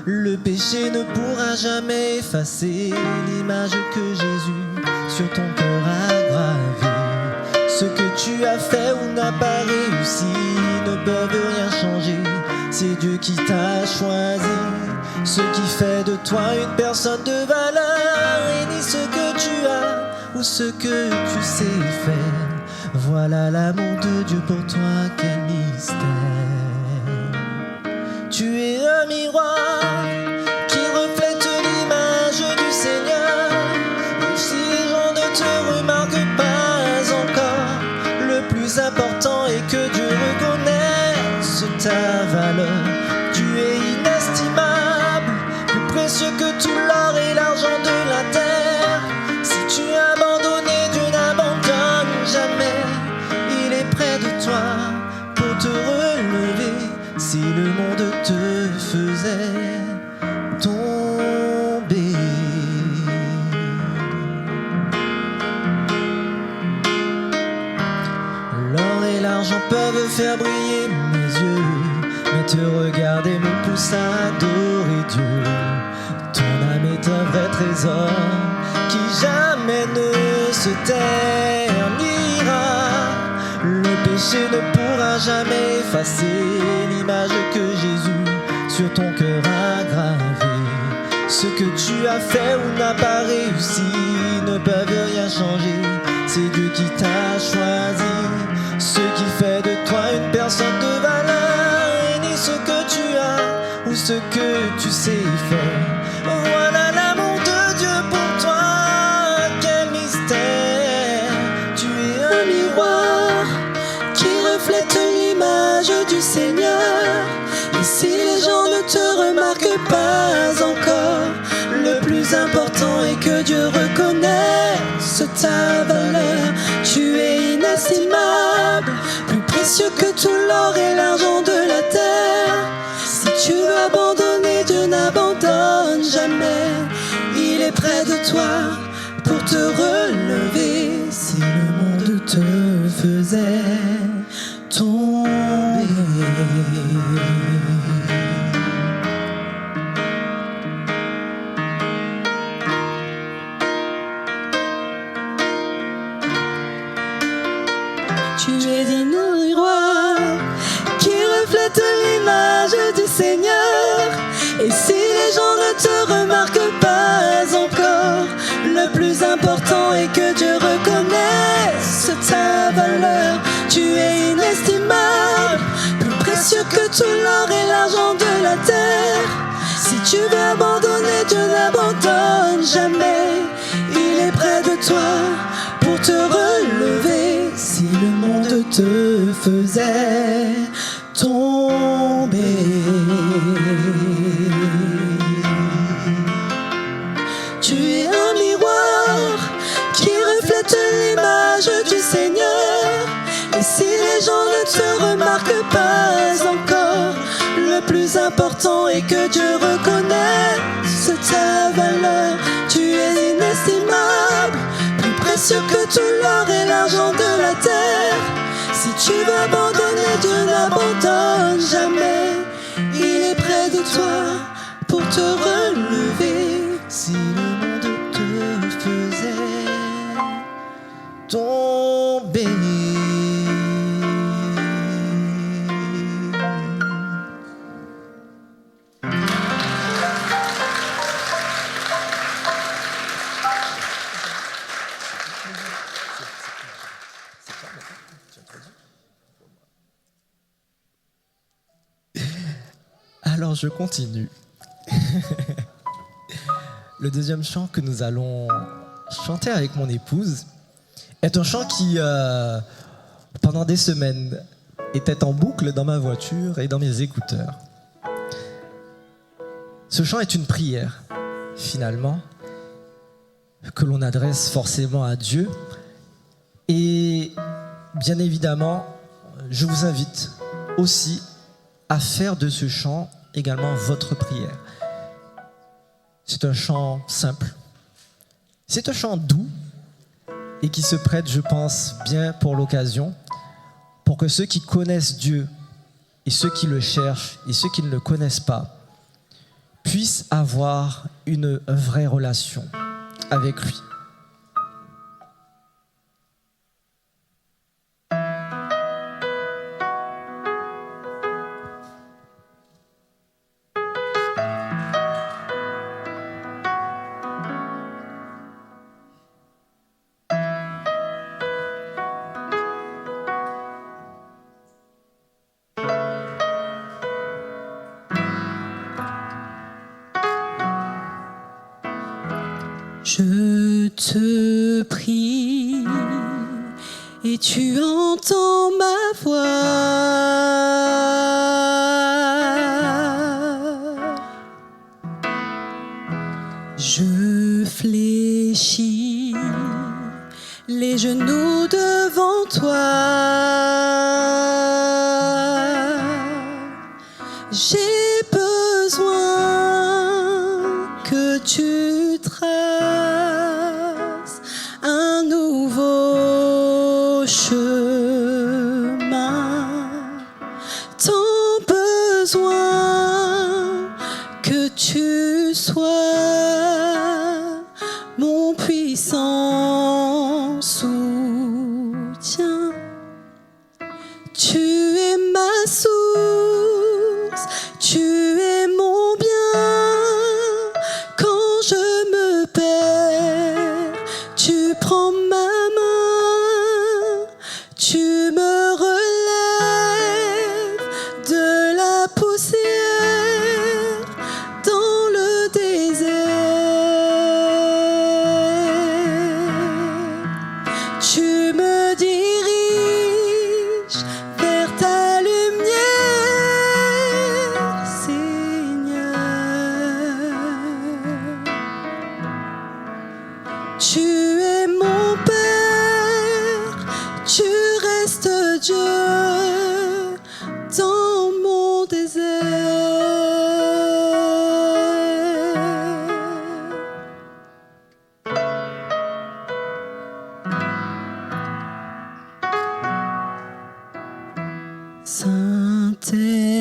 S1: Le péché ne pourra jamais effacer l'image que Jésus sur ton cœur a gravée. Ce que tu as fait ou n'as pas réussi ne peuvent rien changer. C'est Dieu qui t'a choisi. Ce qui fait de toi une personne de valeur et ni ce que tu as ou ce que tu sais faire. Voilà l'amour de Dieu pour toi, quel mystère. Tu es un miroir qui reflète l'image du Seigneur. Et si les gens ne te remarquent pas encore, le plus important est que Dieu reconnaisse ta valeur. Tu es inestimable, plus précieux que tout l'or et l'argent de la terre. Si tu as abandonné, Dieu n'abandonne jamais. Il est près de toi pour te relever. Si le monde te faisait tomber, l'or et l'argent peuvent faire briller mes yeux, mais te regarder me pousse à adorer Dieu. Ton âme est un vrai trésor qui jamais ne se ternira. Le péché ne pourra jamais effacer l'image que Jésus sur ton cœur a gravée. Ce que tu as fait ou n'as pas réussi ne peuvent rien changer. C'est Dieu qui t'a choisi. Ce qui fait de toi une personne de valeur et ni ce que tu as ou ce que tu sais faire. Voilà l'amour de Dieu pour toi, quel mystère. Tu es un miroir qui reflète l'image du Seigneur. Et si les gens ne te remarquent pas encore, le plus important est que Dieu reconnaisse ta valeur. Tu es inestimable, plus précieux que tout l'or et l'argent de la terre. Si tu veux abandonner, Dieu n'abandonne jamais. Il est près de toi pour te relever. Si le monde te faisait tomber. Tu es digne miroir qui reflète l'image du Seigneur. Et si les gens ne te remarquent pas encore, le plus important est que Dieu reconnaisse ta valeur. Tu es inestimable, plus précieux que tout l'or et l'argent de la terre. Si tu veux abandonner, Dieu n'abandonne jamais. Il est près de toi pour te relever. Si le monde te faisait tomber, tu es un miroir qui reflète l'image du Seigneur. Et si les gens ne te remarquent pas encore, le plus important est que Dieu reconnaisse ta
S6: précieux que tout l'or et l'argent de la terre. Si tu veux abandonner, Dieu n'abandonne jamais. Il est près de toi pour te relever.
S13: Si le monde te faisait tomber,
S14: alors je continue. Le deuxième chant que nous allons chanter avec mon épouse est un chant qui, pendant des semaines, était en boucle dans ma voiture et dans mes écouteurs. Ce chant est une prière, finalement, que l'on adresse forcément à Dieu. Et bien évidemment, je vous invite aussi à faire de ce chant également votre prière. C'est un chant simple, c'est un chant doux et qui se prête, je pense, bien pour l'occasion, pour que ceux qui connaissent Dieu et ceux qui le cherchent et ceux qui ne le connaissent pas puissent avoir une vraie relation avec lui.
S6: Je te prie et tu entends ma voix. Je fléchis les genoux devant toi. J'ai besoin que tu traces un nouveau chemin. Tant besoin que tu sois mon puissant soutien. Tu es ma source, tu es mon bien. Quand je me perds, tu prends ma main, tu me relèves de la poussière dans le désert. Tu me diriges vers ta lumière, Seigneur. Tu es mon Père, tu restes Dieu dans mon désert.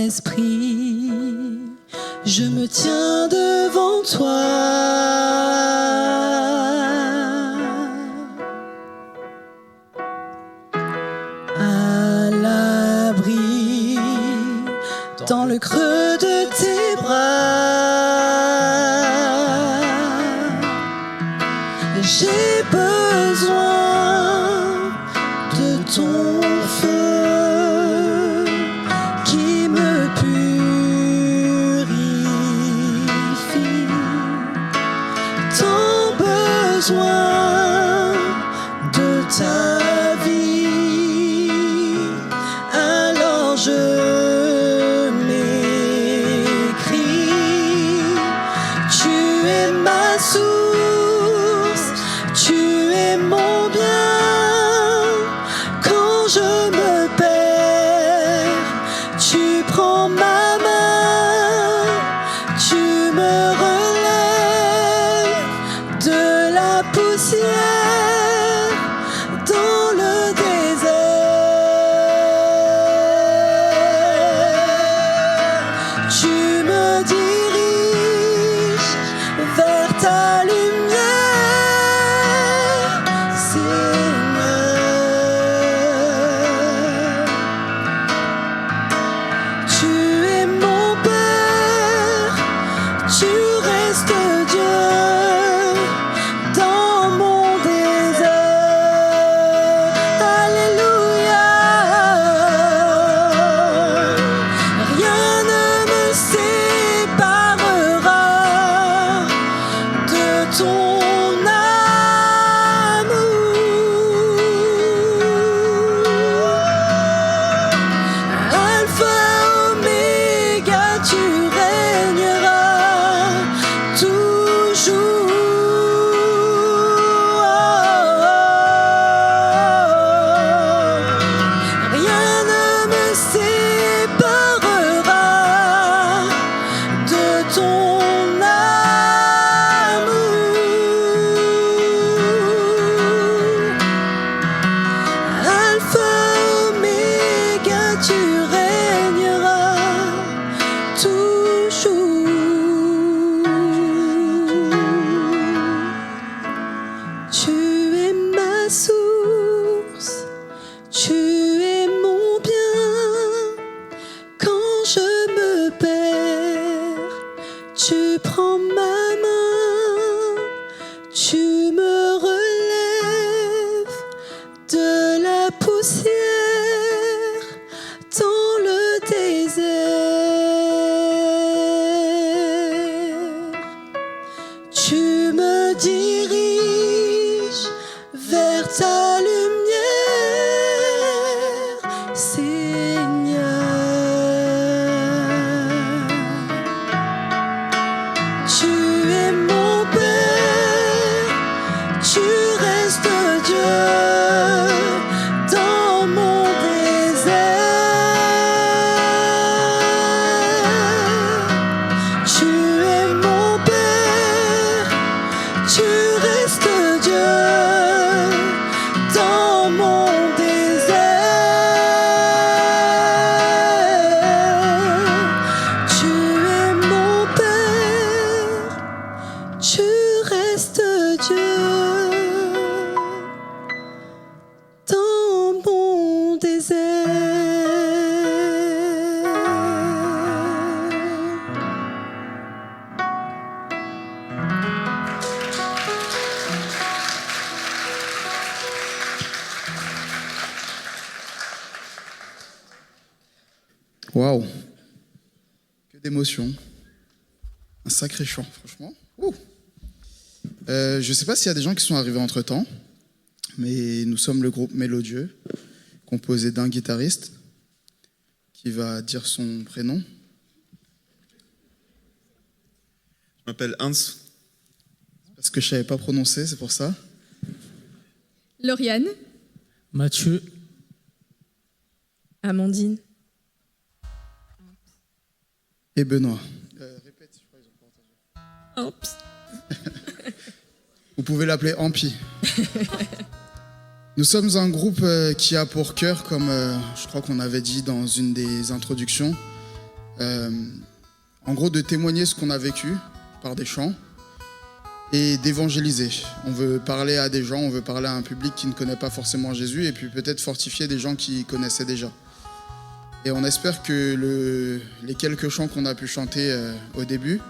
S6: Saint-Esprit, je me tiens devant toi. À l'abri dans le creux de tes bras. J'ai besoin de ton feu qui me purifie. Tant besoin de ta vie. Alors je m'écris. Tu es ma source, tu es mon bien. Quand je me perds, tu prends ma main, tu me relèves de la poussière
S5: Waouh. Que d'émotions. Un sacré chant, franchement. Je ne sais pas s'il y a des gens qui sont arrivés entre-temps, mais nous sommes le groupe Mélodieux, composé d'un guitariste qui va dire son prénom.
S15: Je m'appelle Hans.
S5: Parce que je ne savais pas prononcer, c'est pour ça.
S4: Lauriane.
S7: Mathieu.
S8: Amandine.
S5: Et Benoît. Répète, je crois qu'ils ont pas entendu. Vous pouvez l'appeler Ampi. Nous sommes un groupe qui a pour cœur, comme je crois qu'on avait dit dans une des introductions, en gros de témoigner ce qu'on a vécu par des chants et d'évangéliser. On veut parler à des gens, on veut parler à un public qui ne connaît pas forcément Jésus et puis peut-être fortifier des gens qui connaissaient déjà. Et on espère que les quelques chants qu'on a pu chanter au début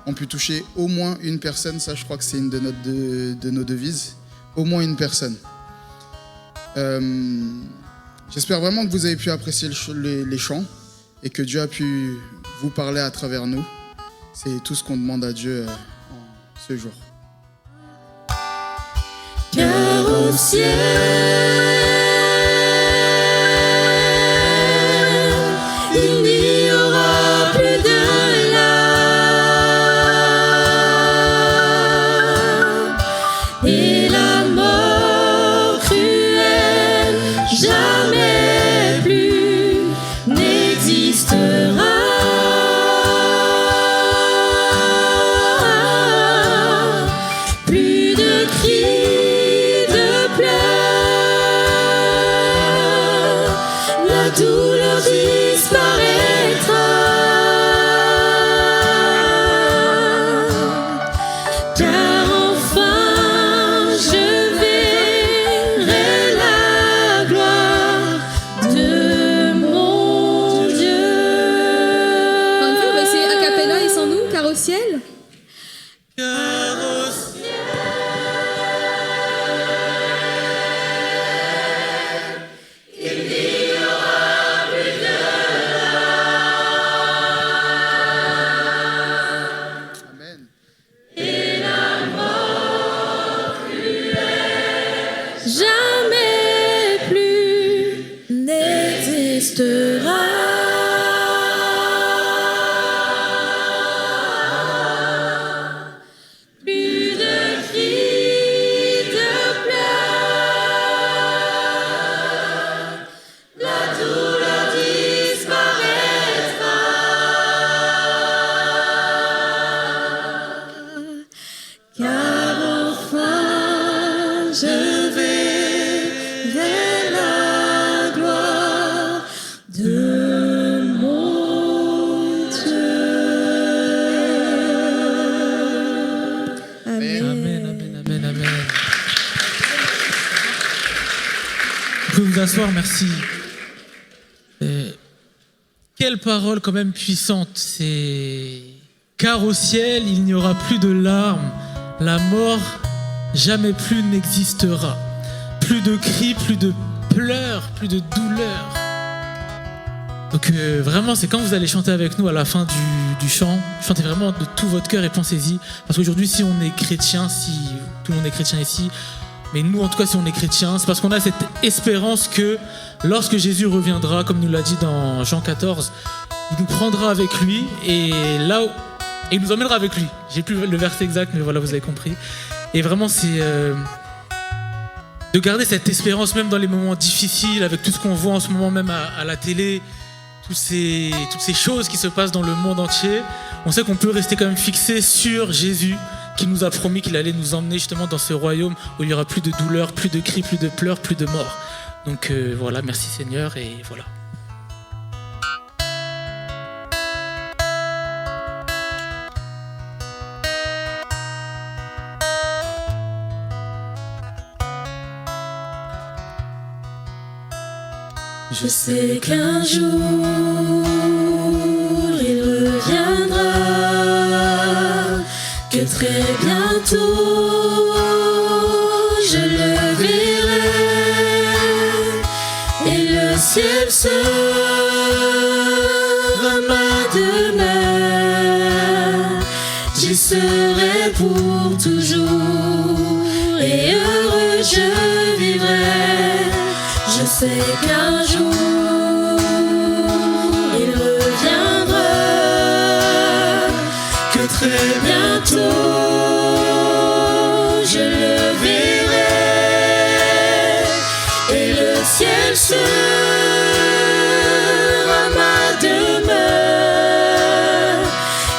S5: ont pu toucher au moins une personne. Ça, je crois que c'est une de nos devises. Au moins une personne. J'espère vraiment que vous avez pu apprécier les chants et que Dieu a pu vous parler à travers nous. C'est tout ce qu'on demande à Dieu en ce jour.
S6: Car au ciel, il n'y aura plus de larmes et la mort cruelle jamais plus n'existera. Plus de cris, de pleurs, la douleur disparaîtra. Car enfin je verrai la gloire de mon Dieu.
S4: On va essayer a cappella et sans nous, car au ciel.
S6: Jamais plus n'existera. Plus de cris, de pleurs, la douleur disparaîtra. Car enfin je verrai la gloire de mon Dieu. Amen.
S7: Amen, amen, amen, amen. Vous pouvez vous asseoir, merci. Quelle parole quand même puissante. C'est car au ciel il n'y aura plus de larmes, la mort jamais plus n'existera. Plus de cris, plus de pleurs, plus de douleurs. Donc vraiment, c'est quand vous allez chanter avec nous à la fin du chant, chantez vraiment de tout votre cœur et pensez-y. Parce qu'aujourd'hui, si on est chrétien, si tout le monde est chrétien ici, mais nous en tout cas, si on est chrétien, c'est parce qu'on a cette espérance que lorsque Jésus reviendra, comme nous l'a dit dans Jean 14, il nous prendra avec lui et là, et il nous emmènera avec lui. J'ai plus le verset exact, mais voilà, vous avez compris. Et vraiment, c'est de garder cette espérance même dans les moments difficiles, avec tout ce qu'on voit en ce moment même à la télé, toutes ces choses qui se passent dans le monde entier. On sait qu'on peut rester quand même fixé sur Jésus, qui nous a promis qu'il allait nous emmener justement dans ce royaume où il n'y aura plus de douleur, plus de cris, plus de pleurs, plus de morts. Donc voilà, merci Seigneur, et voilà.
S6: Je sais qu'un jour il reviendra, que très bientôt je le verrai et le ciel sera demeure, j'y serai pour toujours, et heureux je vivrai. Je sais qu'un jour il reviendra, que très bientôt je le verrai, et le ciel sera ma demeure.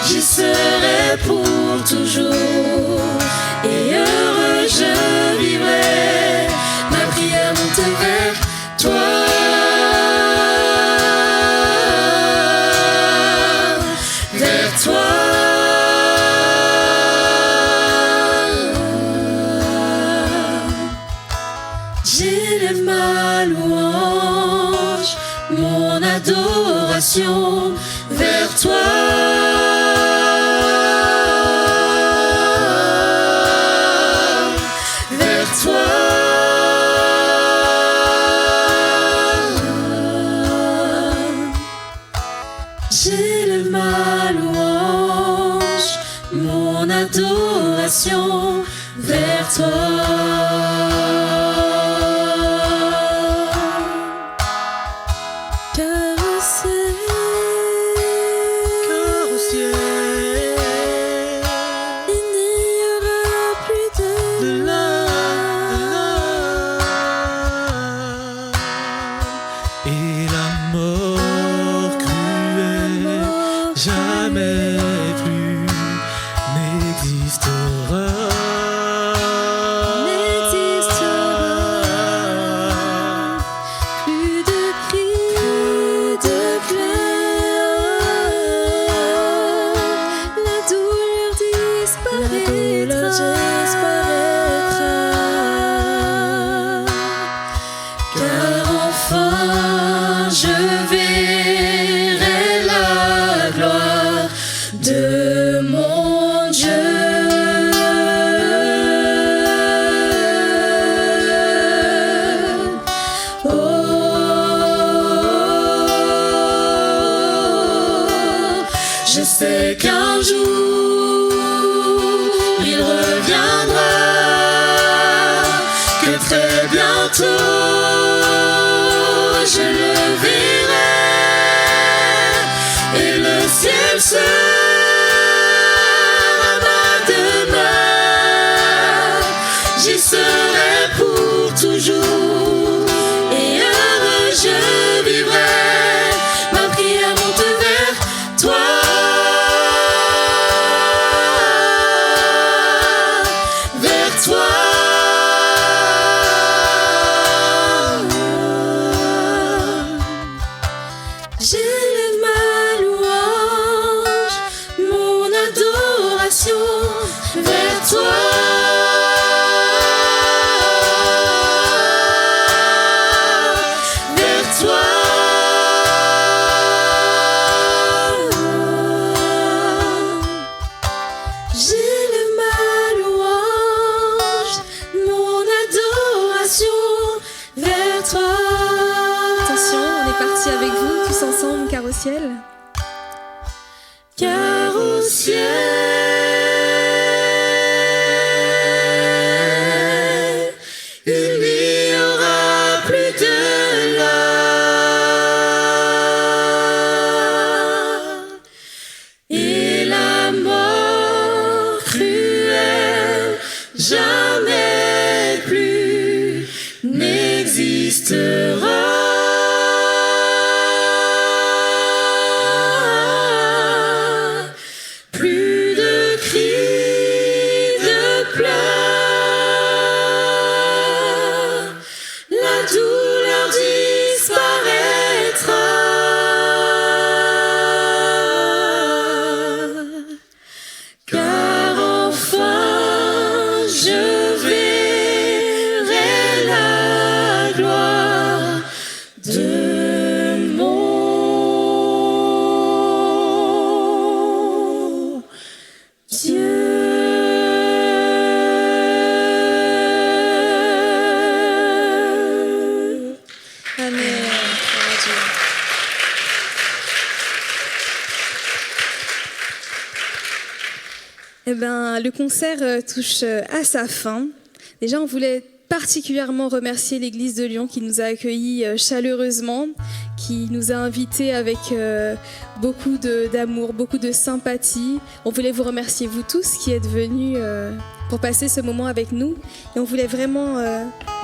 S6: J'y serai pour toujours, et heureux je vivrai. Ma prière monte vers toi, vers toi. J'élève ma louange, mon adoration vers toi. Vers toi. J'élève ma louange, mon adoration vers toi. Car au ciel, il n'y aura plus de
S9: et la mort cruelle jamais plus n'existera.
S6: Plus de cris, plus de pleurs, la douleur disparaîtra, car enfin je verrai la gloire de mon Dieu. Je sais qu'un jour il reviendra, que très bientôt je le verrai, et le ciel sera ma demeure. J'y serai pour toujours, et heureux je vivrai. Ma prière monte vers toi, vers toi. J'élève ma louange, mon adoration vers toi. Vers toi. J'élève ma louange, mon adoration vers toi.
S4: Attention, on est parti avec vous, tous ensemble, car au ciel.
S6: Car au ciel, il n'y aura plus de larmes, et la mort cruelle jamais plus n'existera. Plus de
S4: Eh ben, le concert touche à sa fin. Déjà, on voulait particulièrement remercier l'Église de Lyon qui nous a accueillis chaleureusement, qui nous a invités avec beaucoup d'amour, beaucoup de sympathie. On voulait vous remercier, vous tous, qui êtes venus pour passer ce moment avec nous. Et on voulait vraiment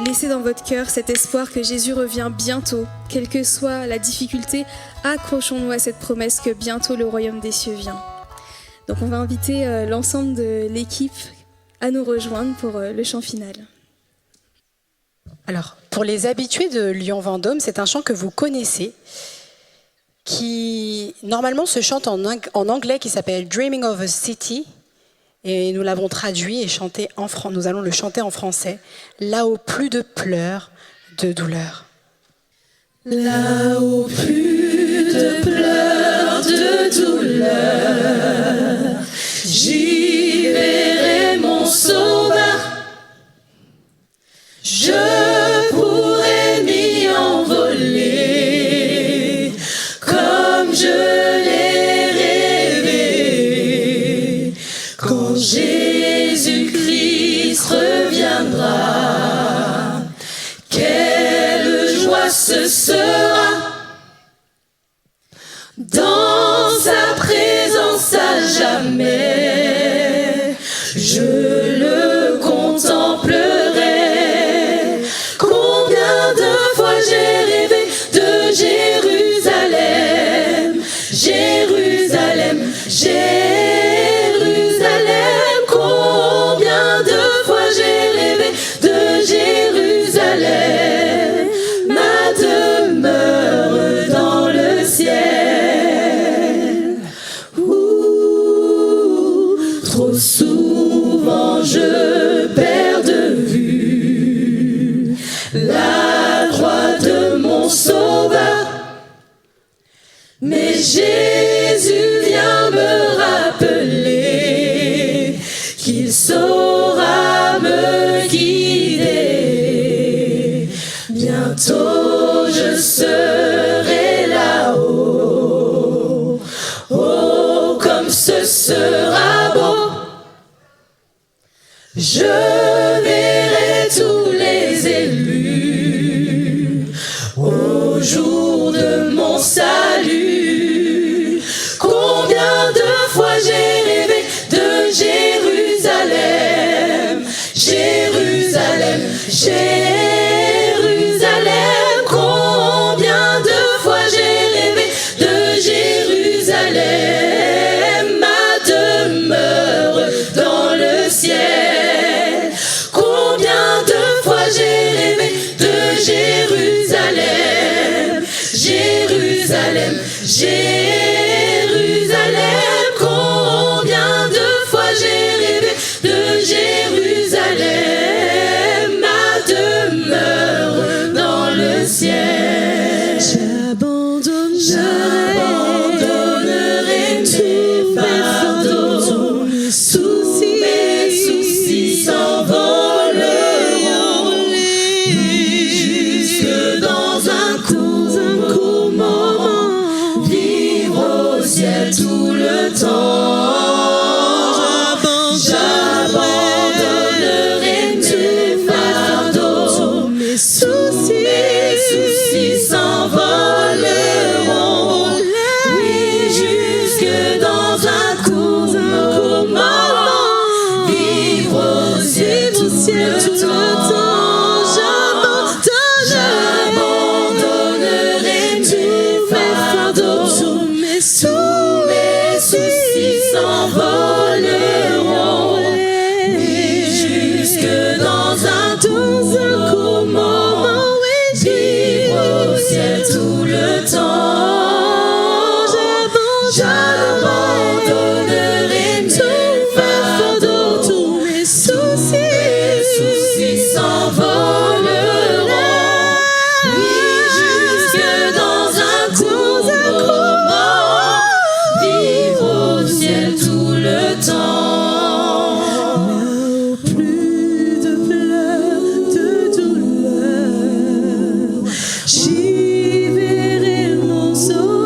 S4: laisser dans votre cœur cet espoir que Jésus revient bientôt. Quelle que soit la difficulté, accrochons-nous à cette promesse que bientôt le royaume des cieux vient. Donc on va inviter l'ensemble de l'équipe à nous rejoindre pour le chant final.
S11: Alors, pour les habitués de Lyon-Vendôme, c'est un chant que vous connaissez, qui normalement se chante en anglais, qui s'appelle Dreaming of a City, et nous l'avons traduit et chanté nous allons le chanter en français. Là-haut, plus de pleurs, de douleurs.
S6: Là-haut, plus de pleurs, de douleurs, j'y verrai mon sauveur. Je pourrais m'y envoler comme je l'ai rêvé. Quand Jésus-Christ reviendra, quelle joie ce sera dans sa présence à jamais. Je le contemplerai. J'ai rêvé de Jérusalem, Jérusalem, Jérusalem. Combien de fois j'ai rêvé de Jérusalem, ma demeure dans le ciel. Trop souvent je perds de vue la croix de mon sauveur, mais Jésus vient me rappeler qu'il saura me guider. Bientôt je serai là-haut, oh comme ce sera beau. Je verrai tous les élus au jour de mon salut. Combien de fois j'ai rêvé de Jérusalem, Jérusalem, Jérusalem. Combien de fois j'ai rêvé de Jérusalem, ma demeure dans le ciel. Combien de fois j'ai rêvé de Jérusalem, Jérusalem, Jérusalem. Combien de fois j'ai rêvé de Jérusalem, ma demeure dans le ciel. J'abandonnerai mes fardeaux, tous mes soucis s'envoleront, jusque dans un court moment, vivre au ciel tout le temps. J'abandonnerai mes fardeaux, mes soucis s'envoleront, oui, jusque dans un court moment, vivre au ciel tout le temps. J'abandonnerai mes fardeaux, mes soucis s'envoleront, oui, jusque dans un court moment, vivre au ciel tout le temps. J'abandonnerai mes fardeaux, tous mes soucis s'envoleront, oui, jusque dans un court moment, vivre au ciel tout le temps. Plus de pleurs, de douleurs, j'y verrai mon sauveur.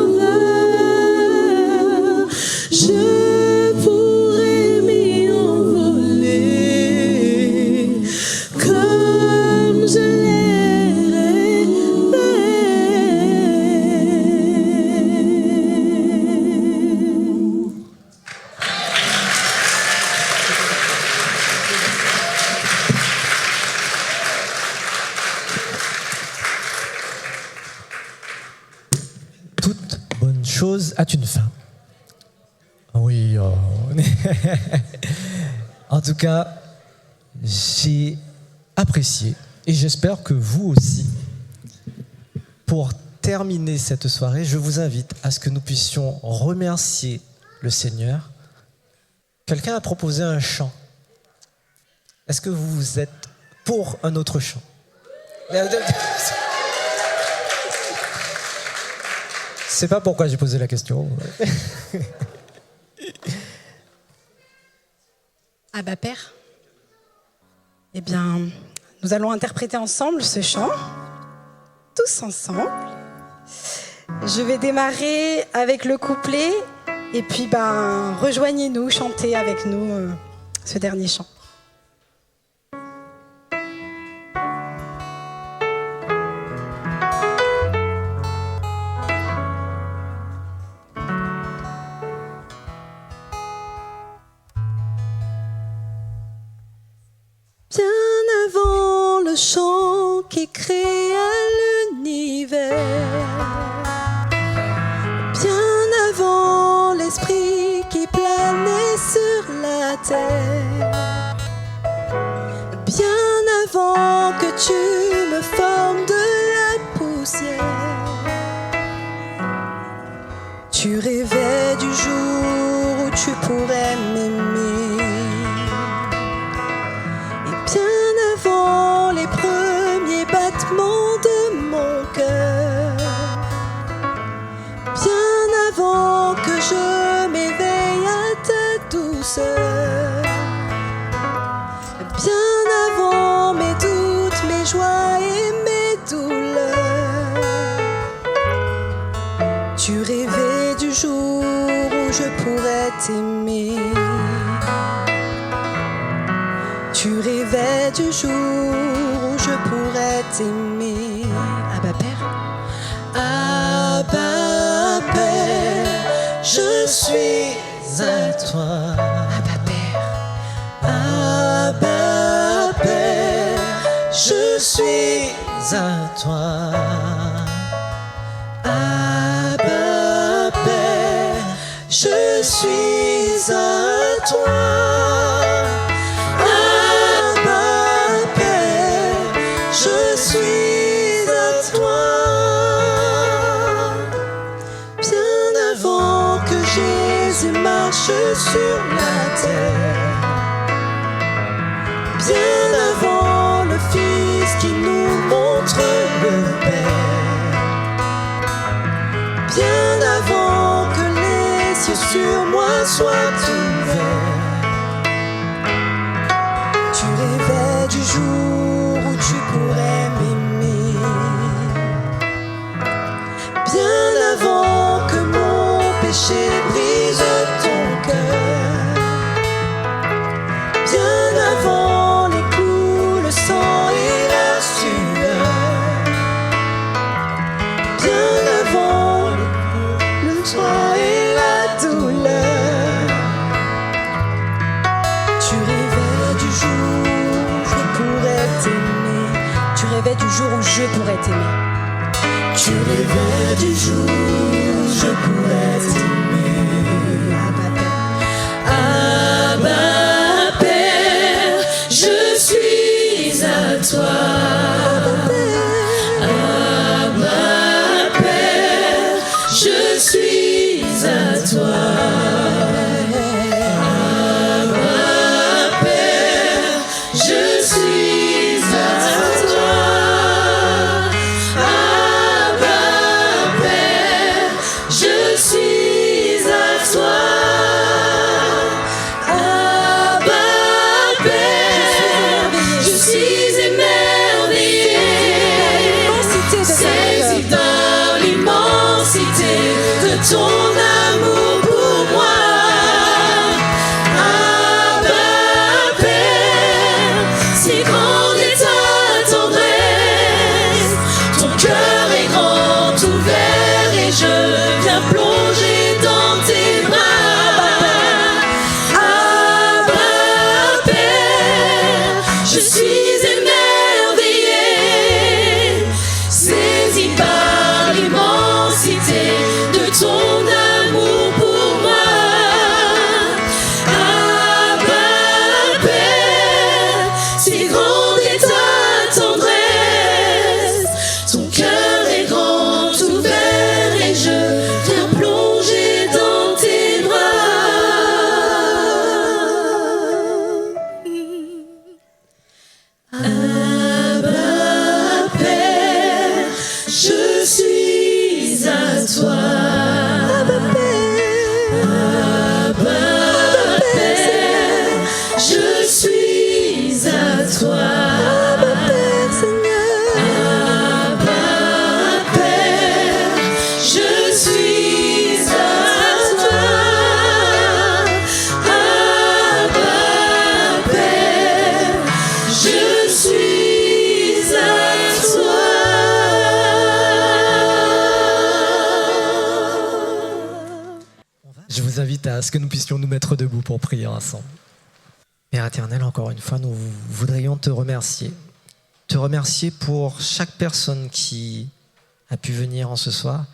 S14: choses a une fin. Oui. En tout cas, j'ai apprécié et j'espère que vous aussi. Pour terminer cette soirée, je vous invite à ce que nous puissions remercier le Seigneur. Quelqu'un a proposé un chant. Est-ce que vous êtes pour un autre chant? C'est pas pourquoi j'ai posé la question.
S11: Abba Père, eh bien, nous allons interpréter ensemble ce chant, tous ensemble. Je vais démarrer avec le couplet et puis rejoignez-nous, chantez avec nous ce dernier chant.
S6: Bien avant le chant qui créa l'univers, bien avant l'esprit qui planait sur la terre, bien avant que tu me formes de la poussière, tu rêvais du jour où tu pourrais m'aimer. Bien avant les premiers battements de mon cœur, bien avant que je m'éveille à ta douceur, bien avant mes doutes, mes joies et mes douleurs, tu rêvais du jour où je pourrais t'aimer. Tu rêvais du jour où je pourrais t'aimer. Abba Père. Abba Père, je suis à toi. Abba Père. Abba Père, je suis à toi. Abba Père, je suis à toi. Je suis à toi. Bien avant que Jésus marche sur la terre, bien avant le Fils qui nous montre le Père, bien avant que les cieux sur moi soient ouverts, tu rêvais du jour où tu pourrais m'aimer. Bien avant que mon péché brise ton cœur, bien avant les coups, le sang et la sueur, bien avant le joie et la douleur, tu rêvais du jour où je pourrais t'aimer. Tu rêvais du jour où je pourrais t'aimer. Tu rêvais du jour où je pourrais t'aimer. Abba Père, je suis à toi. Abba Père, je suis à toi. Abba Père, je suis à toi. Abba Père,
S14: Je vous invite à ce que nous puissions nous mettre debout pour prier ensemble. Père éternel, encore une fois, nous voudrions te remercier. Te remercier pour chaque personne qui a pu venir en ce soir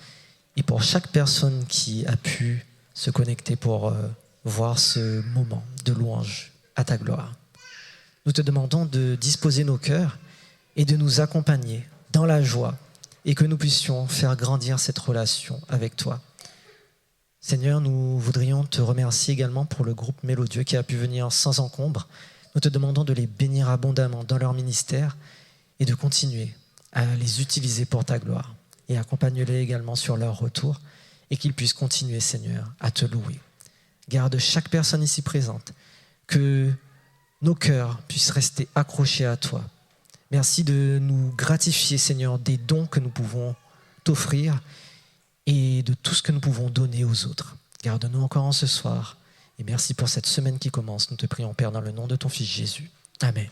S14: et pour chaque personne qui a pu se connecter pour voir ce moment de louange à ta gloire. Nous te demandons de disposer nos cœurs et de nous accompagner dans la joie et que nous puissions faire grandir cette relation avec toi. Seigneur, nous voudrions te remercier également pour le groupe Mélodieux qui a pu venir sans encombre. Nous te demandons de les bénir abondamment dans leur ministère et de continuer à les utiliser pour ta gloire. Et accompagne-les également sur leur retour et qu'ils puissent continuer, Seigneur, à te louer. Garde chaque personne ici présente, que nos cœurs puissent rester accrochés à toi. Merci de nous gratifier, Seigneur, des dons que nous pouvons t'offrir et de tout ce que nous pouvons donner aux autres. Garde-nous encore en ce soir et merci pour cette semaine qui commence. Nous te prions, Père, dans le nom de ton Fils Jésus. Amen.